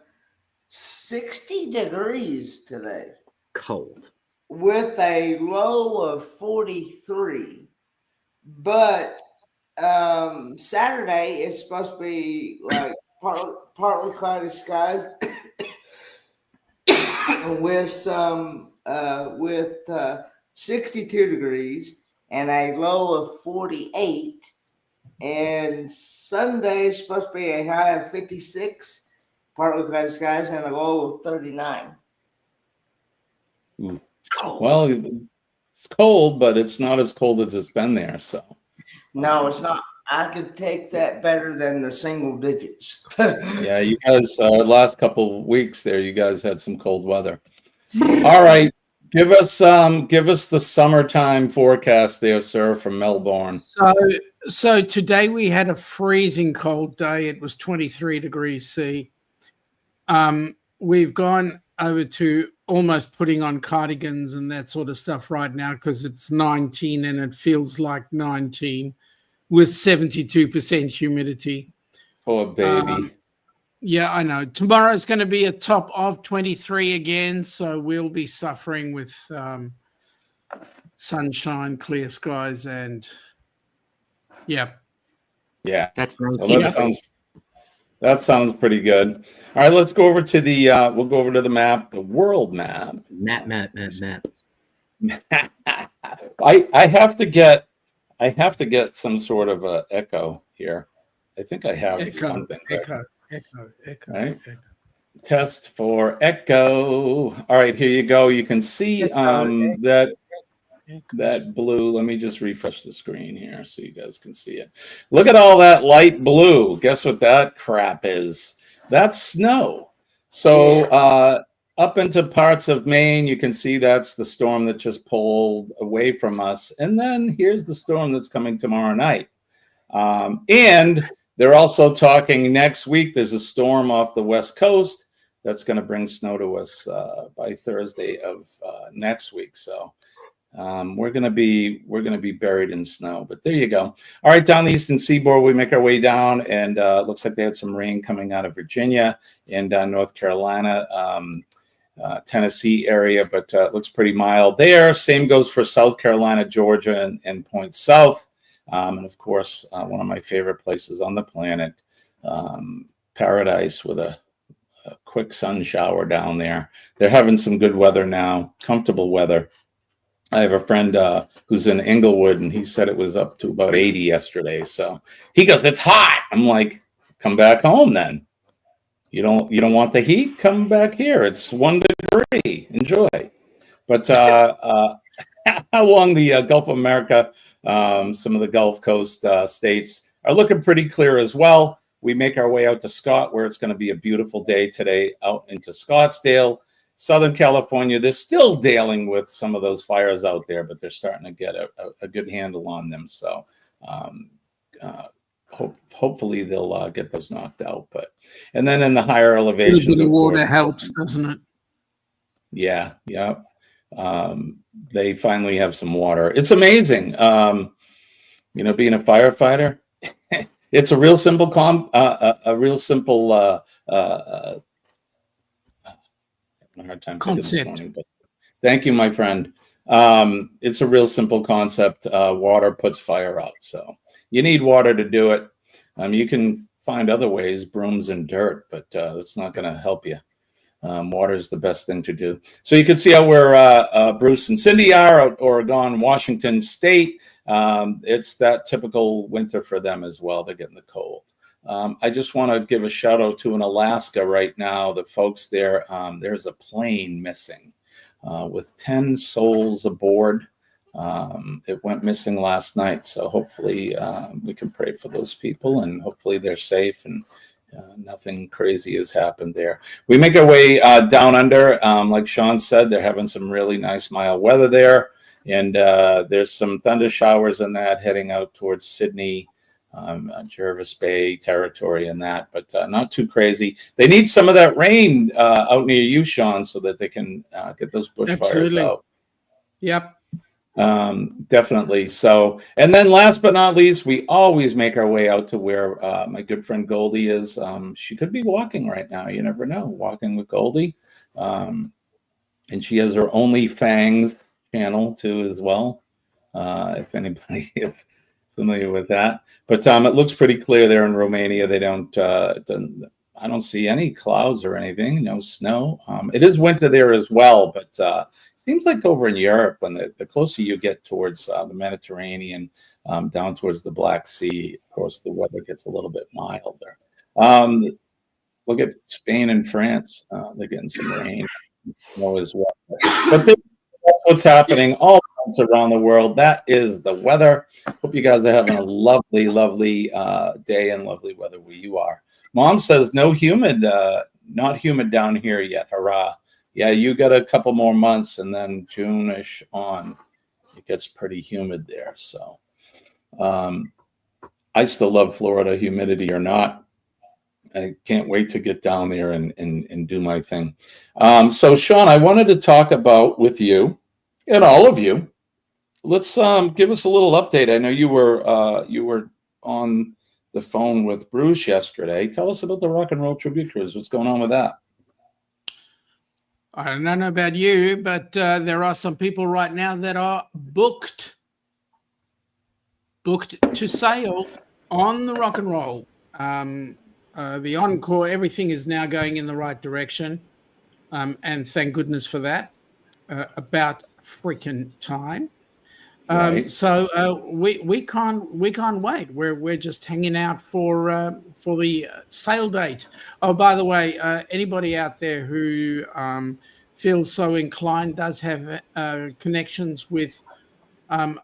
60 degrees today. Cold. With a low of 43. But Saturday is supposed to be like partly cloudy skies with 62 degrees and a low of 48. And Sunday is supposed to be a high of 56, partly cloudy skies, and a low of 39. Well, it's cold, but it's not as cold as it's been there. So no, it's not. I could take that better than the single digits. Yeah, you guys, last couple of weeks there, you guys had some cold weather. All right, give us the summertime forecast there, sir, from Melbourne. So today we had a freezing cold day. It was 23 degrees C. We've gone over to almost putting on cardigans and that sort of stuff right now because it's 19 and it feels like 19 with 72% humidity. Poor baby. Yeah, I know. Tomorrow's going to be a top of 23 again, so we'll be suffering with sunshine, clear skies, and yeah. That's well, that sounds pretty good. All right, let's go over to the we'll go over to the map, the world map. Map. I have to get some sort of a echo here. I think I have something. Echo. Right? Test for echo. All right, here you go. You can see that blue. Let me just refresh the screen here so you guys can see it. Look at all that light blue. Guess what that crap is? That's snow. So up into parts of Maine. You can see that's the storm that just pulled away from us. And then here's the storm that's coming tomorrow night. And they're also talking next week. There's a storm off the West Coast that's going to bring snow to us by Thursday of next week. So we're going to be buried in snow. But there you go. All right, down the eastern seaboard, we make our way down, and it looks like they had some rain coming out of Virginia and North Carolina. Tennessee area, but it looks pretty mild there. Same goes for South Carolina, Georgia, and points south. And of course, one of my favorite places on the planet, Paradise, with a quick sun shower down there. They're having some good weather now, comfortable weather. I have a friend who's in Inglewood, and he said it was up to about 80 yesterday. So he goes, "It's hot." I'm like, "Come back home then. You don't want the heat? Come back here. It's 1 degree. Enjoy." But along the Gulf of America, some of the Gulf Coast states are looking pretty clear as well. We make our way out to Scott, where it's going to be a beautiful day today, out into Scottsdale. Southern California, they're still dealing with some of those fires out there, but they're starting to get a good handle on them. So hopefully they'll get those knocked out. And then in the higher elevations, the water helps, doesn't it? Yeah. They finally have some water. It's amazing. Being a firefighter, it's a real simple hard time concept. This morning, but thank you, my friend. It's a real simple concept. Water puts fire out, so you need water to do it. You can find other ways, brooms and dirt, but that's not going to help you. Water is the best thing to do. So you can see how where Bruce and Cindy are out Oregon, Washington State. It's that typical winter for them as well. They're getting the cold. I just want to give a shout out to in Alaska right now, the folks there. There's a plane missing with 10 souls aboard. It went missing last night. So hopefully we can pray for those people, and hopefully they're safe and nothing crazy has happened there. We make our way down under. Like Sean said, they're having some really nice mild weather there. And there's some thunder showers in that heading out towards Sydney, Jervis Bay territory and that, but not too crazy. They need some of that rain out near you, Sean, so that they can get those bushfires out. Yep. Definitely. So, and then last but not least, we always make our way out to where my good friend Goldie is. She could be walking right now. You never know. Walking with Goldie. And she has her Only Fangs channel too as well. If anybody is familiar with that. But it looks pretty clear there in Romania. They I don't see any clouds or anything, no snow. It is winter there as well, but seems like over in Europe, when the closer you get towards the Mediterranean, down towards the Black Sea, of course, the weather gets a little bit milder. Look at Spain and France. They're getting some rain as well. But that's what's happening all around the world. That is the weather. Hope you guys are having a lovely, lovely day and lovely weather where you are. Mom says no humid, not humid down here yet. Hurrah. Yeah, you got a couple more months, and then June-ish on, it gets pretty humid there. So I still love Florida, humidity or not. I can't wait to get down there and do my thing. So, Sean, I wanted to talk about with you and all of you. Let's give us a little update. I know you were on the phone with Bruce yesterday. Tell us about the Rock and Roll Tribute Cruise. What's going on with that? I don't know about you, but there are some people right now that are booked to sail on the Rock and Roll. The Encore, everything is now going in the right direction, and thank goodness for that. About freaking time. Right. So we can't wait. We're just hanging out for the sail date. Oh, by the way, anybody out there who feels so inclined does have connections with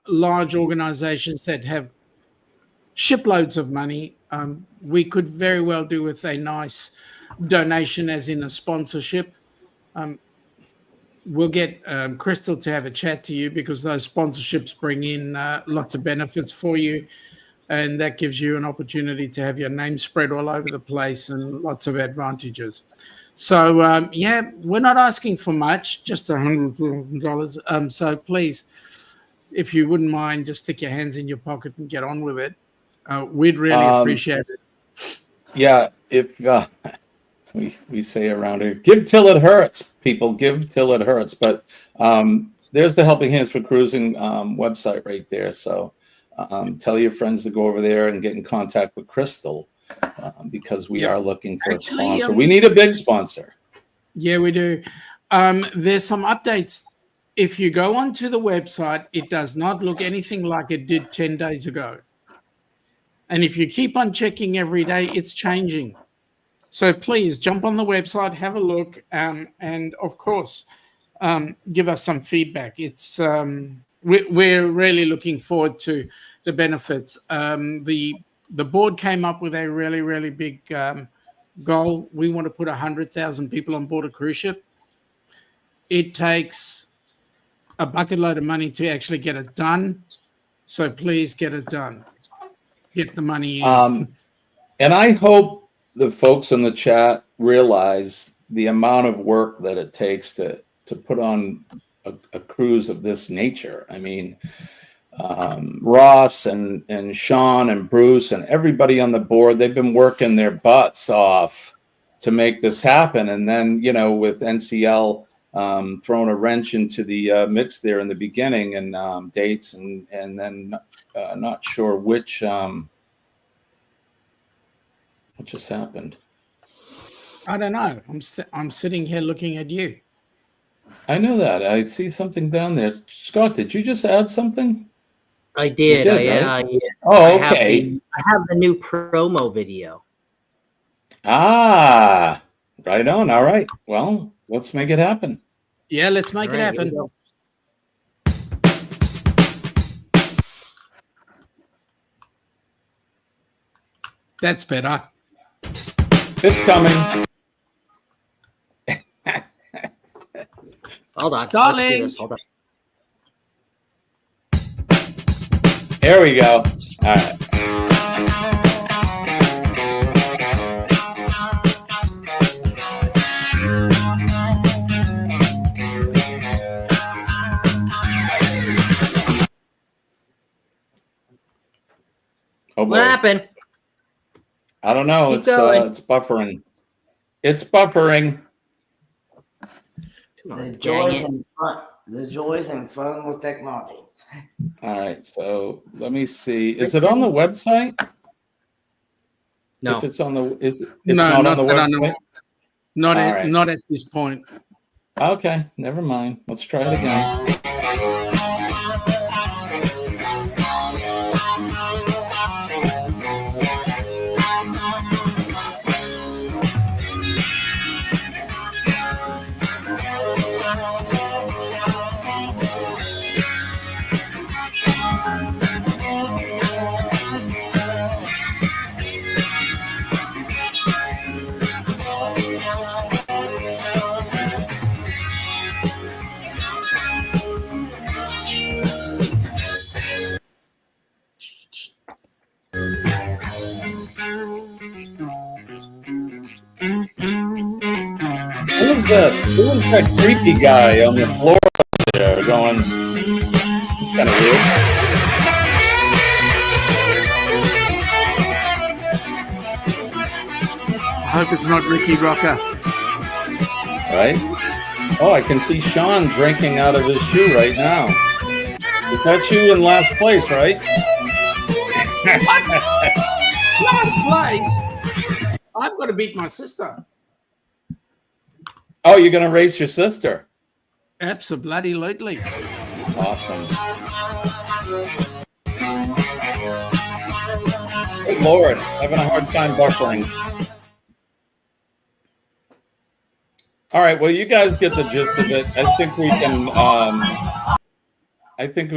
large organizations that have shiploads of money. We could very well do with a nice donation, as in a sponsorship. we'll get Crystal to have a chat to you, because those sponsorships bring in lots of benefits for you. And that gives you an opportunity to have your name spread all over the place and lots of advantages. So, yeah, we're not asking for much, just $100,000. So please, if you wouldn't mind, just stick your hands in your pocket and get on with it. We'd really appreciate it. Yeah, if we say around here, give till it hurts, people, give till it hurts. But there's the Helping Hands for Cruising website right there. So tell your friends to go over there and get in contact with Crystal, because we are looking for a sponsor. We need a big sponsor. Yeah, we do. There's some updates. If you go onto the website, it does not look anything like it did 10 days ago. And if you keep on checking every day, it's changing. So please jump on the website, have a look, and of course, give us some feedback. It's we're really looking forward to the benefits. The board came up with a really, really big goal. We want to put 100,000 people on board a cruise ship. It takes a bucket load of money to actually get it done. So please get it done. Get the money in. And I hope the folks in the chat realize the amount of work that it takes to put on a cruise of this nature. I mean, Ross and Sean and Bruce and everybody on the board, they've been working their butts off to make this happen. And then, you know, with NCL throwing a wrench into the mix there in the beginning, and dates, and then not sure which what just happened. I don't know. I'm sitting here looking at you. I know that. I see something down there. Scott, did you just add something? I did. Right? Oh, okay. I have the new promo video. Ah, right on. All right. Well, let's make it happen. Yeah, let's make it happen. That's better. It's coming. Hold on. Starlink. Hold on. There we go. All right. Oh boy. What happened? I don't know. Keep going. It's buffering. It's buffering. The joys and fun with technology. All right, so let me see. Is it on the website? No. If it's on the it's No, not on the that I know. website. Not at this point. Okay, never mind. Let's try it again. Who was that creepy guy on the floor there going? It's kind of weird. I hope it's not Ricky Rocker. Right? Oh, I can see Sean drinking out of his shoe right now. Is that you in last place, right? Last place? I've got to beat my sister. Oh, you're going to race your sister? Absolutely. Awesome. Good Lord, having a hard time buffering. All right, well, you guys get the gist of it. I think we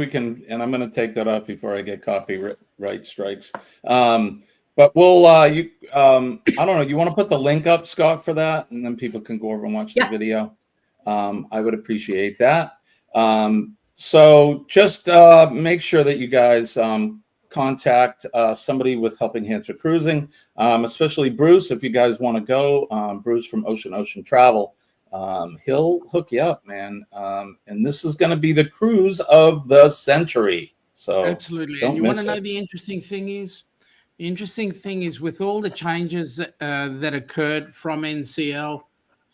can, and I'm going to take that off before I get copyright strikes. But we'll, I don't know, you want to put the link up, Scott, for that? And then people can go over and watch the video? I would appreciate that. So just make sure that you guys contact somebody with Helping Hands for Cruising, especially Bruce. If you guys want to go, Bruce from Ocean Travel, he'll hook you up, man. And this is going to be the cruise of the century. So absolutely. don't And you want miss to know it. the interesting thing is? The interesting thing is with all the changes that occurred from NCL,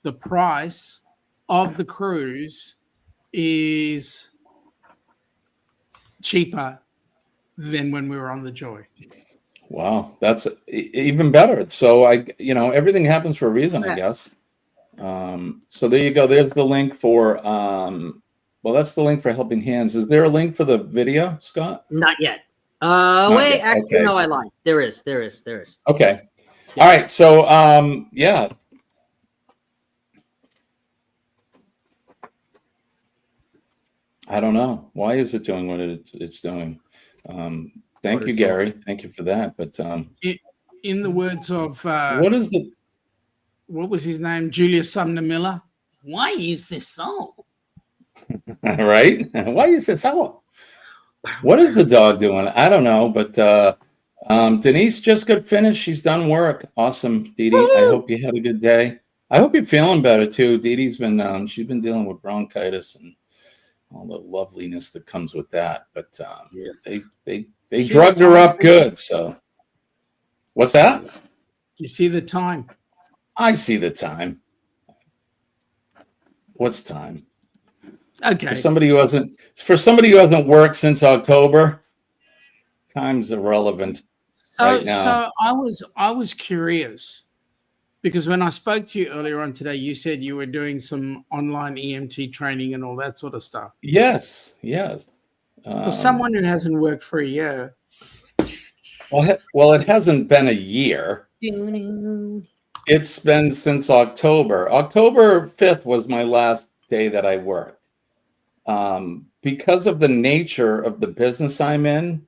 the price of the cruise is cheaper than when we were on the Joy. Wow, that's even better. So everything happens for a reason, I guess. So there you go. There's the link for well, that's the link for Helping Hands. Is there a link for the video, Scott? Not yet. Not Wait, yet. actually, Okay. no, I lied. There is. Okay. All right. So yeah. I don't know. Why is it doing what it's doing? Thank you, Gary. Thank you for that. But in the words of what is the what was his name? Julius Sumner Miller. Why is this so? right? Why is this so? What is the dog doing? I don't know, but Denise just got finished. She's done work. Awesome, Dee Dee. I hope you had a good day. I hope you're feeling better too. Dee Dee's been she's been dealing with bronchitis and all the loveliness that comes with that. But they drugged her up good. So what's that? You see the time? I see the time. What's time? Okay. For somebody who hasn't worked since October, time's irrelevant right now. So I was curious because when I spoke to you earlier on today, you said you were doing some online EMT training and all that sort of stuff. Yes. For someone who hasn't worked for a year. Well, it hasn't been a year. It's been since October. October 5th was my last day that I worked. Because of the nature of the business I'm in,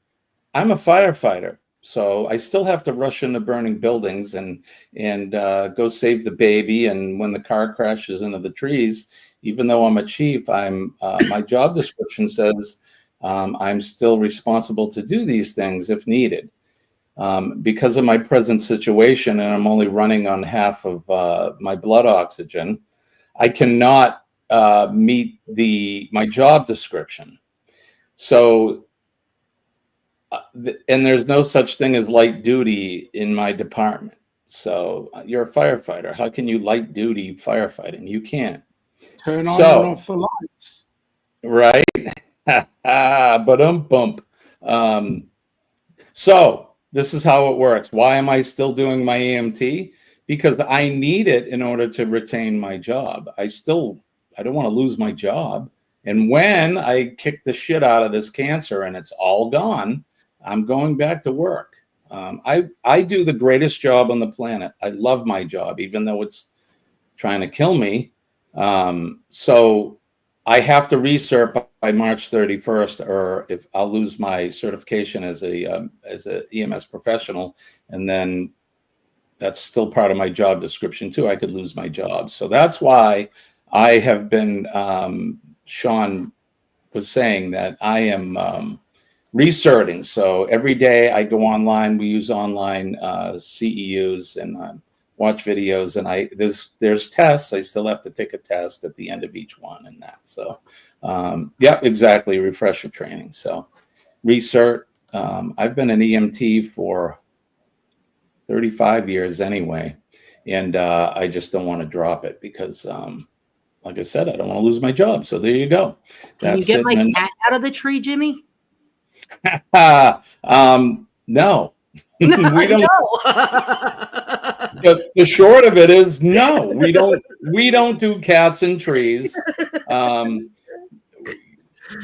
I'm a firefighter. So I still have to rush into burning buildings and go save the baby. And when the car crashes into the trees, even though I'm a chief, my job description says I'm still responsible to do these things if needed. Because of my present situation, and I'm only running on half of my blood oxygen, I cannot meet my job description. So, and there's no such thing as light duty in my department. So you're a firefighter. How can you light duty firefighting? You can't. Turn on and off the lights. Right. Bump. So this is how it works. Why am I still doing my EMT? Because I need it in order to retain my job. I don't want to lose my job. And when I kick the shit out of this cancer and it's all gone, I'm going back to work. I do the greatest job on the planet. I love my job, even though it's trying to kill me. So I have to recert by March 31st, or if I'll lose my certification as a EMS professional, and then that's still part of my job description too. I could lose my job. So that's why I have been, Sean was saying that I am recerting. So every day I go online, we use online CEUs and watch videos, and there's tests. I still have to take a test at the end of each one and that. So yeah, exactly. Refresher training. So recert. I've been an EMT for 35 years anyway. And I just don't want to drop it because, like I said, I don't want to lose my job. So there you go. Can you get my cat out of the tree, Jimmy? No. We don't. The short of it is no. We don't do cats in trees.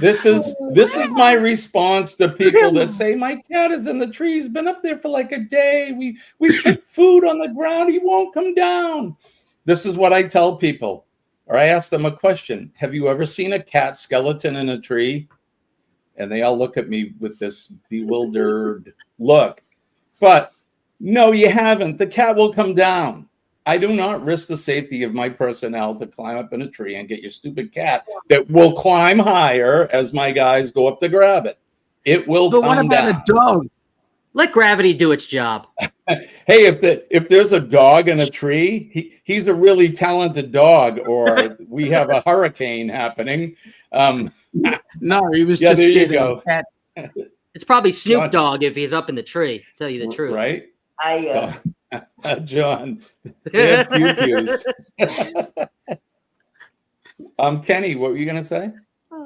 This is my response to people that say my cat is in the tree. He's been up there for like a day. We put food on the ground. He won't come down. This is what I tell people, or I ask them a question. Have you ever seen a cat skeleton in a tree? And they all look at me with this bewildered look. But no, you haven't. The cat will come down. I do not risk the safety of my personnel to climb up in a tree and get your stupid cat that will climb higher as my guys go up to grab it. It will But come what about down. a dog? Let gravity do its job. Hey, if there's a dog in a tree, he's a really talented dog, or we have a hurricane happening. No, he was yeah, just there you scared go. of a cat. It's probably Snoop John- Dogg if he's up in the tree. Tell you the truth. Right? I John, they have pew-pews. Kenny, what were you gonna say?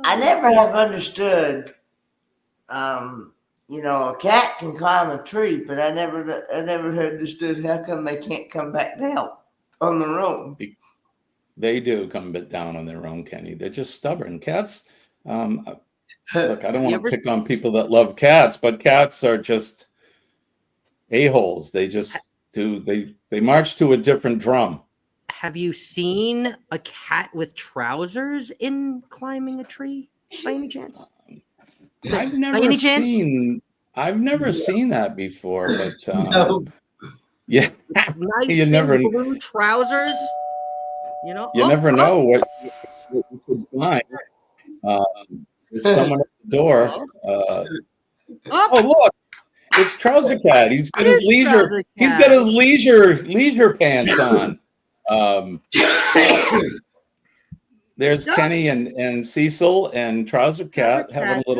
I never have understood. You know, a cat can climb a tree, but I never understood how come they can't come back down on their own. They do come down on their own, Kenny. They're just stubborn. Cats. Look, I don't want to pick on people that love cats, but cats are just a-holes. They just do. They march to a different drum. Have you seen a cat with trousers in climbing a tree by any chance? I've never seen that before, but No. yeah, Nice you big never blue trousers. You know, you never know what you could find. There's someone at the door. Oh look, it's Trouser Cat. He's got his leisure. He's got his leisure pants on. There's Kenny and Cecil and Trouser Cat having a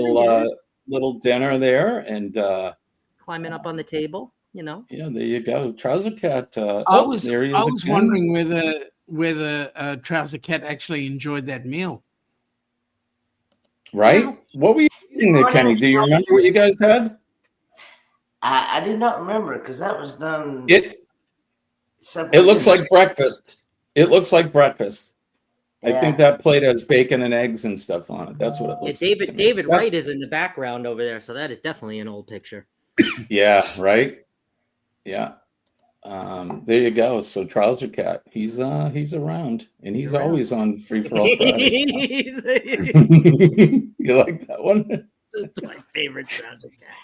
little dinner there, and climbing up on the table. You know. Yeah, there you go, Trouser Cat. I was again. wondering whether Trouser Cat actually enjoyed that meal. Right? What were you eating there, Kenny? Do you remember what you guys had? I do not remember because that was done. It looks like breakfast. It looks like breakfast. I think that plate has bacon and eggs and stuff on it. That's what it looks like. David Wright is in the background over there, so that is definitely an old picture. Yeah, right. Yeah. There you go. So Trouser Cat, he's around, and he's always on Free for All Fridays. You like that one? That's my favorite Trouser Cat.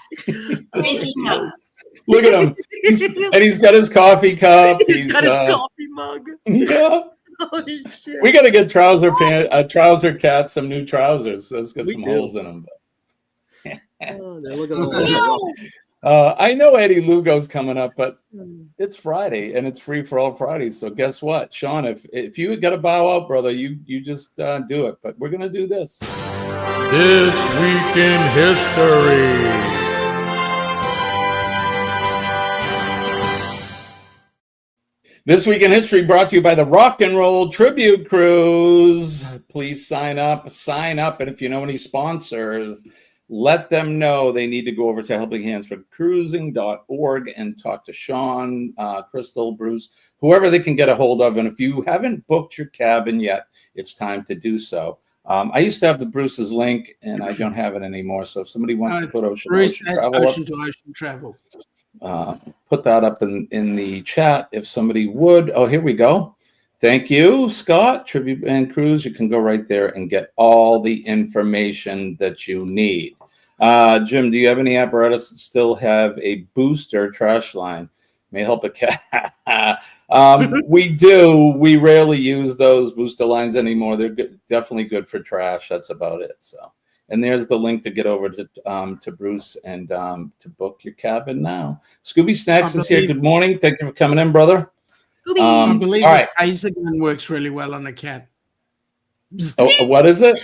Look at him. He's got his coffee cup. He's got his coffee mug. Yeah. Oh, shit. We got to get Trouser Cat some new trousers. Those got some holes in them. Oh, they're looking I know Eddie Lugo's coming up, but it's Friday and it's Free for All Fridays. So guess what, Sean? If you got to bow out, brother, you just do it. But we're gonna do this. This Week in History. This Week in History brought to you by the Rock and Roll Tribute Cruise. Please sign up. And if you know any sponsors, let them know they need to go over to helpinghandsforcruising.org and talk to Sean, Crystal, Bruce, whoever they can get a hold of. And if you haven't booked your cabin yet, it's time to do so. I used to have the Bruce's link, and I don't have it anymore. So if somebody wants to put Ocean to Ocean Travel. Put that up in the chat if somebody would. Oh, here we go. Thank you, Scott. Tribute and Cruise. You can go right there and get all the information that you need. Jim, do you have any apparatus that still have a booster trash line? May help a cat. We do. We rarely use those booster lines anymore. They're definitely good for trash. That's about it. So, and there's the link to get over to Bruce and to book your cabin now. Scooby Snacks is here. Good morning. Thank you for coming in, brother. I believe all right. a taser gun works really well on a cat. Oh, what is it?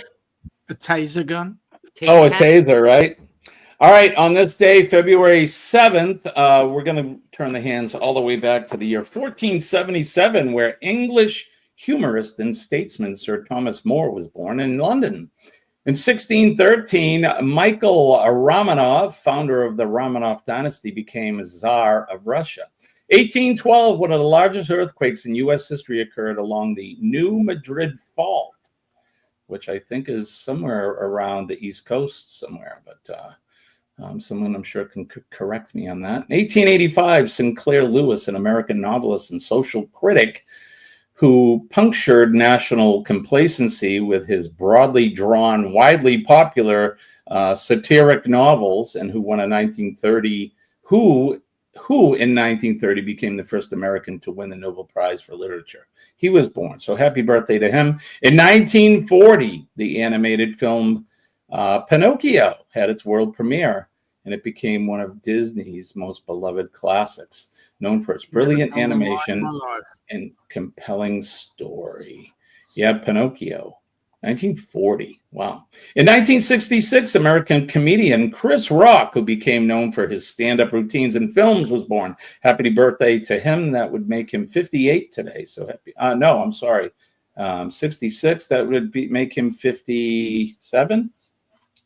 A taser gun. Oh, a taser, right? All right. On this day, February 7th, we're going to turn the hands all the way back to the year 1477, where English humorist and statesman Sir Thomas More was born in London. In 1613, Michael Romanov, founder of the Romanov dynasty, became Tsar of Russia. 1812, one of the largest earthquakes in U.S. history occurred along the New Madrid Fault, which I think is somewhere around the East Coast somewhere, but someone I'm sure can correct me on that. In 1885, Sinclair Lewis, an American novelist and social critic who punctured national complacency with his broadly drawn, widely popular satiric novels, and who won a 1930 who in 1930 became the first American to win the Nobel Prize for Literature. He was born, so happy birthday to him. In 1940, the animated film Pinocchio had its world premiere, and it became one of Disney's most beloved classics, known for its brilliant animation and compelling story. Yeah, Pinocchio. 1940. Wow. In 1966, American comedian Chris Rock, who became known for his stand-up routines and films, was born. Happy birthday to him. That would make him 58 today. So happy. No, I'm sorry. 66. That would make him 57?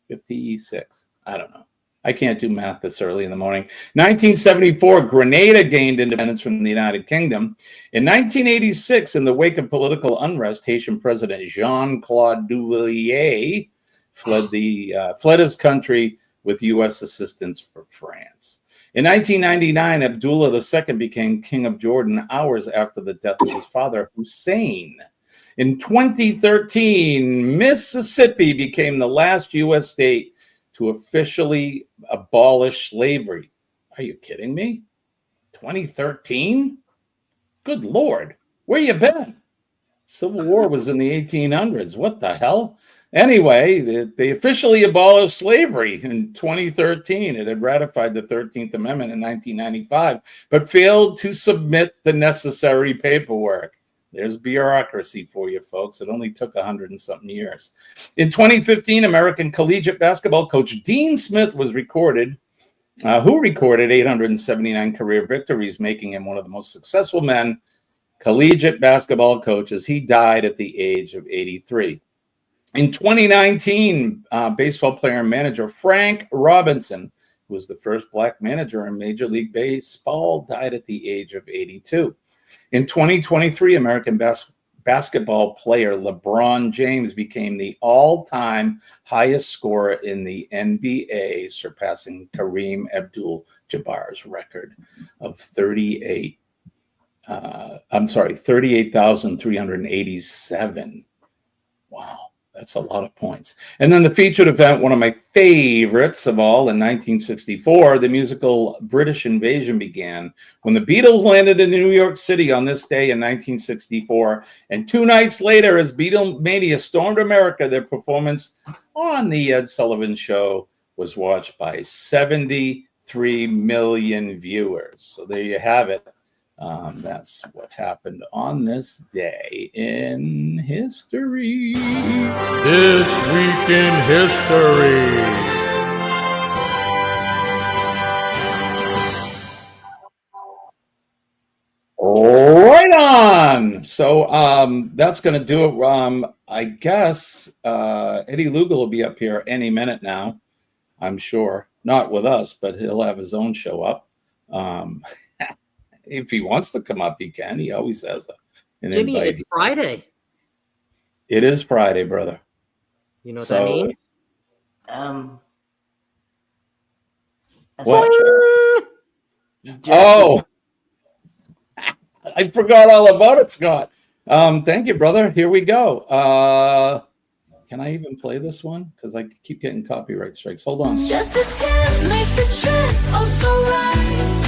56. I don't know. I can't do math this early in the morning. 1974, Grenada gained independence from the United Kingdom. In 1986, in the wake of political unrest, Haitian President Jean-Claude Duvalier fled his country with U.S. assistance for France. In 1999, Abdullah II became king of Jordan hours after the death of his father, Hussein. In 2013, Mississippi became the last U.S. state to officially abolish slavery. Are you kidding me? 2013? Good Lord, where you been? Civil War was in the 1800s. What the hell? Anyway, they officially abolished slavery in 2013. It had ratified the 13th Amendment in 1995, but failed to submit the necessary paperwork. There's bureaucracy for you, folks. It only took 100 and something years. In 2015, American collegiate basketball coach Dean Smith was who recorded 879 career victories, making him one of the most successful men, collegiate basketball coaches. He died at the age of 83. In 2019, baseball player and manager Frank Robinson, who was the first black manager in Major League Baseball, died at the age of 82. In 2023, American basketball player LeBron James became the all-time highest scorer in the NBA, surpassing Kareem Abdul-Jabbar's record of 38,387. Wow. That's a lot of points. And then the featured event, one of my favorites of all, in 1964, the musical British Invasion began when the Beatles landed in New York City on this day in 1964. And 2 nights later, as Beatlemania stormed America, their performance on The Ed Sullivan Show was watched by 73 million viewers. So there you have it. That's what happened on this day in history. This week in history. Right on. So that's going to do it. I guess Eddie Lugal will be up here any minute now, I'm sure. Not with us, but he'll have his own show up. If he wants to come up, he can. He always has an Jimmy, invite. it's Friday. It is Friday, brother. You know what that means? What? Oh, I forgot all about it, Scott. Thank you, brother. Here we go. Can I even play this one? Because I keep getting copyright strikes. Hold on. Just the tip, make the trip oh so right.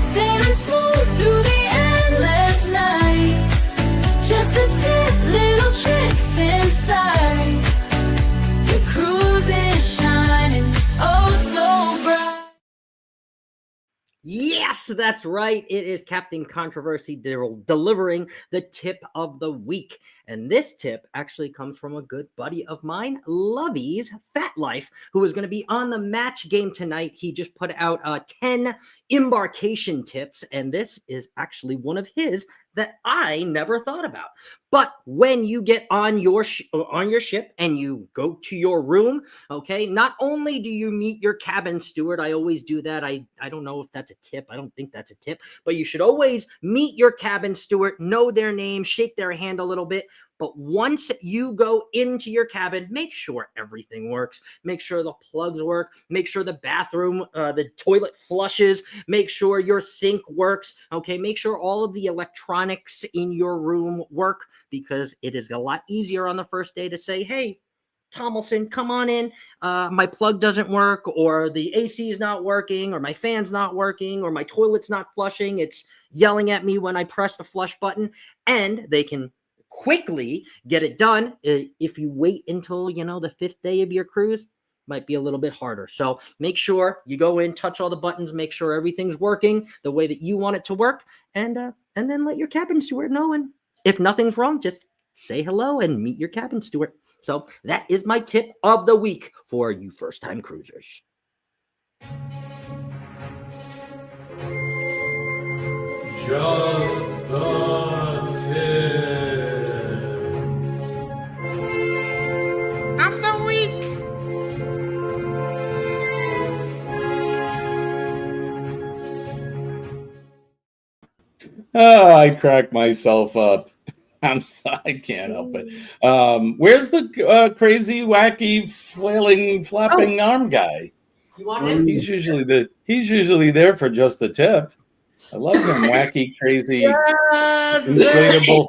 Sailing smooth through the endless night. Just the tip, little tricks inside. Your cruise is shining oh so bright. Yes, that's right. It is Captain Controversy delivering the tip of the week. And this tip actually comes from a good buddy of mine, Lovey's Fat Life, who is going to be on the match game tonight. He just put out 10 embarkation tips, and this is actually one of his that I never thought about. But when you get on your ship and you go to your room, okay, not only do you meet your cabin steward, I always do that. I don't know if that's a tip. I don't think that's a tip, but you should always meet your cabin steward, know their name, shake their hand a little bit. But once you go into your cabin, make sure everything works. Make sure the plugs work. Make sure the bathroom, the toilet flushes. Make sure your sink works. Okay, make sure all of the electronics in your room work, because it is a lot easier on the first day to say, hey, Tomlinson, come on in. My plug doesn't work, or the AC is not working, or my fan's not working, or my toilet's not flushing. It's yelling at me when I press the flush button, and they can quickly get it done. If you wait until, the 5th day of your cruise, might be a little bit harder. So make sure you go in, touch all the buttons, make sure everything's working the way that you want it to work, and then let your cabin steward know. And if nothing's wrong, just say hello and meet your cabin steward. So that is my tip of the week for you first-time cruisers. Just the tip of the week. I crack myself up. I can't help it. Where's the crazy, wacky, flailing, flapping arm guy? You want him? He's usually there for just the tip. I love him. Wacky, crazy, inflatable.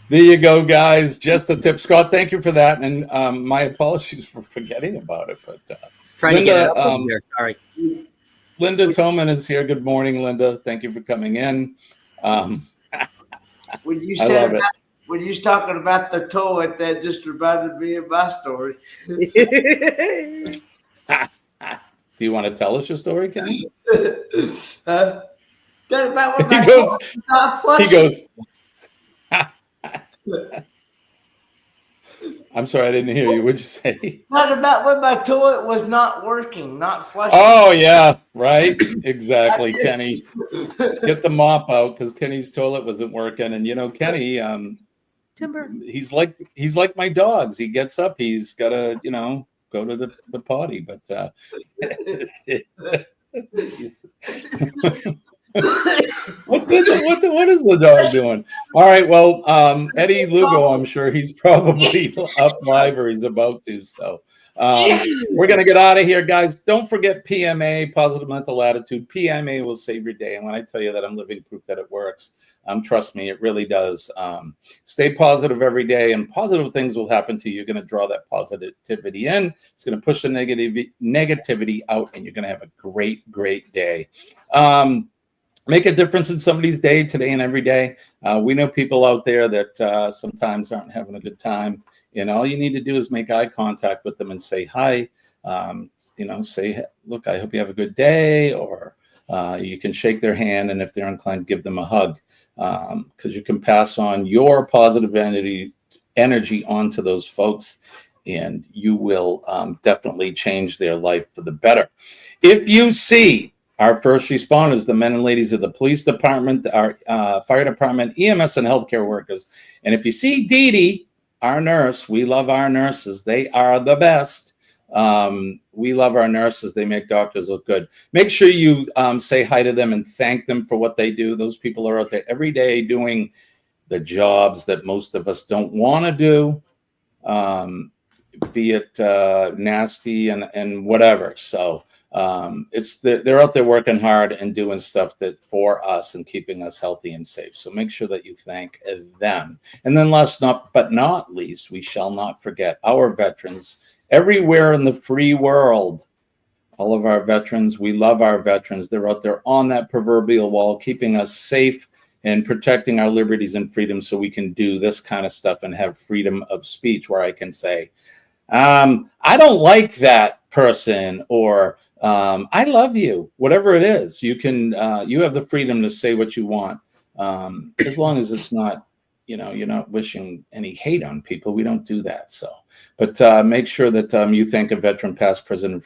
There you go, guys. Just the tip. Scott, thank you for that. And my apologies for forgetting about it. But trying Linda, to get it up here. Sorry. Linda Toman is here. Good morning, Linda. Thank you for coming in. When you said about, when you was talking about the toilet, that just reminded me of my story. Do you want to tell us your story, Kenny? He goes. I'm sorry, I didn't hear you. What'd you say? What about when my toilet was not working, not flushing? Oh, yeah, right. Exactly, Kenny. Get the mop out because Kenny's toilet wasn't working. And, Kenny, Timber. He's like my dogs. He gets up, he's got to, go to the potty. But what is the dog doing? All right, well, Eddie Lugo, I'm sure he's probably up live or he's about to. So we're going to get out of here, guys. Don't forget PMA, Positive Mental Attitude. PMA will save your day. And when I tell you that, I'm living proof that it works. Trust me, it really does. Stay positive every day, and positive things will happen to you. You're going to draw that positivity in. It's going to push the negativity out, and you're going to have a great, great day. Make a difference in somebody's day today and every day. We know people out there that sometimes aren't having a good time. All you need to do is make eye contact with them and say hi. Say, look, I hope you have a good day, or you can shake their hand, and if they're inclined, give them a hug, because you can pass on your positive energy onto those folks, and you will definitely change their life for the better. If you see our first responders, the men and ladies of the police department, our fire department, EMS, and healthcare workers, and if you see Dee Dee, our nurse, we love our nurses. They are the best. We love our nurses. They make doctors look good. Make sure you say hi to them and thank them for what they do. Those people are out there every day doing the jobs that most of us don't want to do, be it nasty and whatever. So they're out there working hard and doing stuff that for us and keeping us healthy and safe. So make sure that you thank them. And then last but not least, we shall not forget our veterans everywhere in the free world. All of our veterans, we love our veterans. They're out there on that proverbial wall, keeping us safe and protecting our liberties and freedoms so we can do this kind of stuff and have freedom of speech where I can say, I don't like that person, or I love you, whatever it is. You can, you have the freedom to say what you want, as long as it's not, you're not wishing any hate on people. We don't do that. So, but make sure that you thank a veteran, past, present, and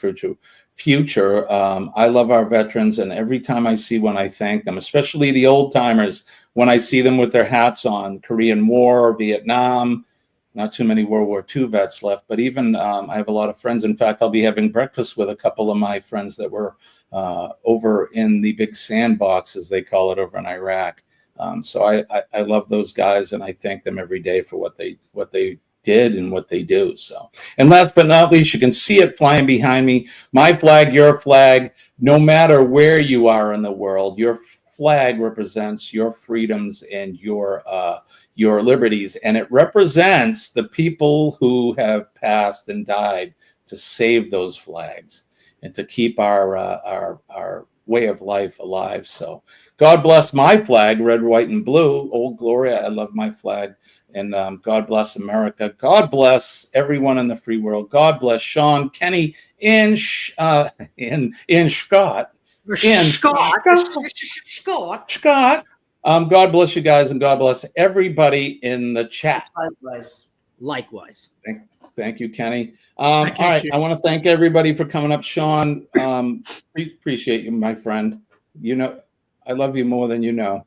future. I love our veterans, and every time I see one, I thank them, especially the old timers. When I see them with their hats on, Korean War, Vietnam. Not too many World War II vets left, but even I have a lot of friends. In fact, I'll be having breakfast with a couple of my friends that were over in the big sandbox, as they call it, over in Iraq. So I love those guys, and I thank them every day for what they did and what they do. So, and last but not least, you can see it flying behind me. My flag, your flag, no matter where you are in the world, your flag represents your freedoms and your liberties, and it represents the people who have passed and died to save those flags and to keep our way of life alive. So God bless my flag, red, white, and blue. Old Glory, I love my flag. And God bless America. God bless everyone in the free world. God bless Sean, Kenny, and Scott. Scott. God bless you guys, and God bless everybody in the chat. Likewise. Thank you, Kenny. All right, I want to thank everybody for coming up. Sean, appreciate you, my friend. You know, I love you more than you know.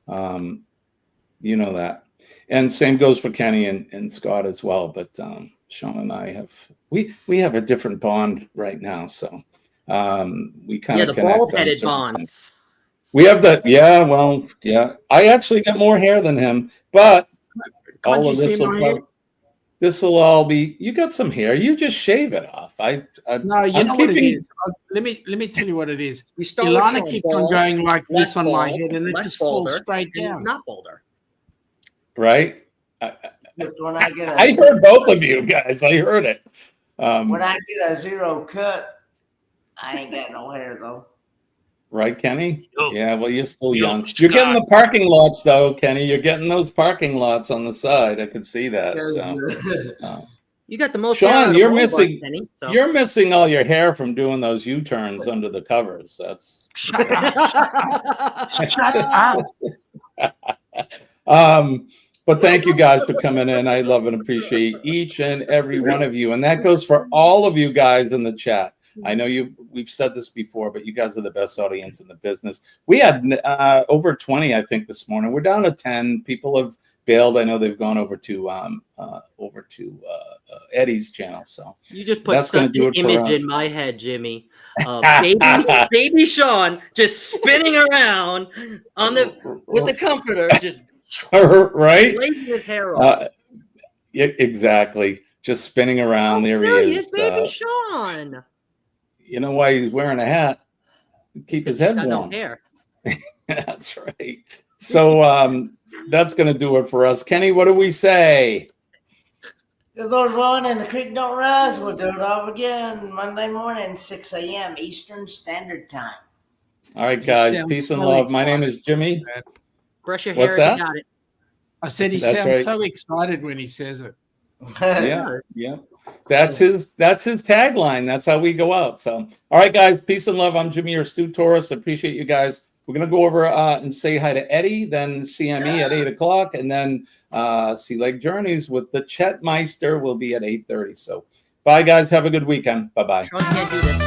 You know that. And same goes for Kenny and Scott as well. But Sean and I we have a different bond right now. So we kind of the connect. bald-headed bond. We have that. Yeah, well, yeah. I actually got more hair than him, but all of this will all be. You got some hair. You just shave it off. No, you know what it is. Let me tell you what it is. Ilana keeps on going like this on my head, and it just falls straight down. Not bolder. Right? When I get I heard both of you guys. I heard it. When I get a zero cut, I ain't got no hair though. Right, Kenny? Yeah, well, you're still young. You're getting the parking lots, though, Kenny. You're getting those parking lots on the side. I could see that. So, you got the most. Sean, you're missing. Kenny, so. You're missing all your hair from doing those U-turns under the covers. That's. Shut up. But thank you guys for coming in. I love and appreciate each and every one of you, and that goes for all of you guys in the chat. I know we've said this before, but you guys are the best audience in the business. We had over 20, I think, this morning. We're down to 10. People have bailed. I know they've gone over to Eddie's channel. So you just put such an image in my head, Jimmy. Baby Sean just spinning around with the comforter, just right, blazing his hair off. Yeah, exactly. Just spinning around. There he is, Baby Sean. You know why he's wearing a hat? Keep his head warm. No hair. That's right. So that's going to do it for us. Kenny, what do we say? The Lord willing and the creek don't rise. We'll do it all again Monday morning, 6 a.m. Eastern Standard Time. All right, guys. Peace and love. My name is Jimmy. Brush your hair. What's that? You got it. I said he sounds so excited when he says it. Yeah. That's his tagline. That's how we go out. So, all right, guys, peace and love. I'm Jimmy, your Astute Tourist. Appreciate you guys. We're gonna go over and say hi to Eddie, then CME at 8 o'clock, and then Sea Lake Journeys with the Chet Meister will be at 8:30. So, bye, guys. Have a good weekend. Bye bye.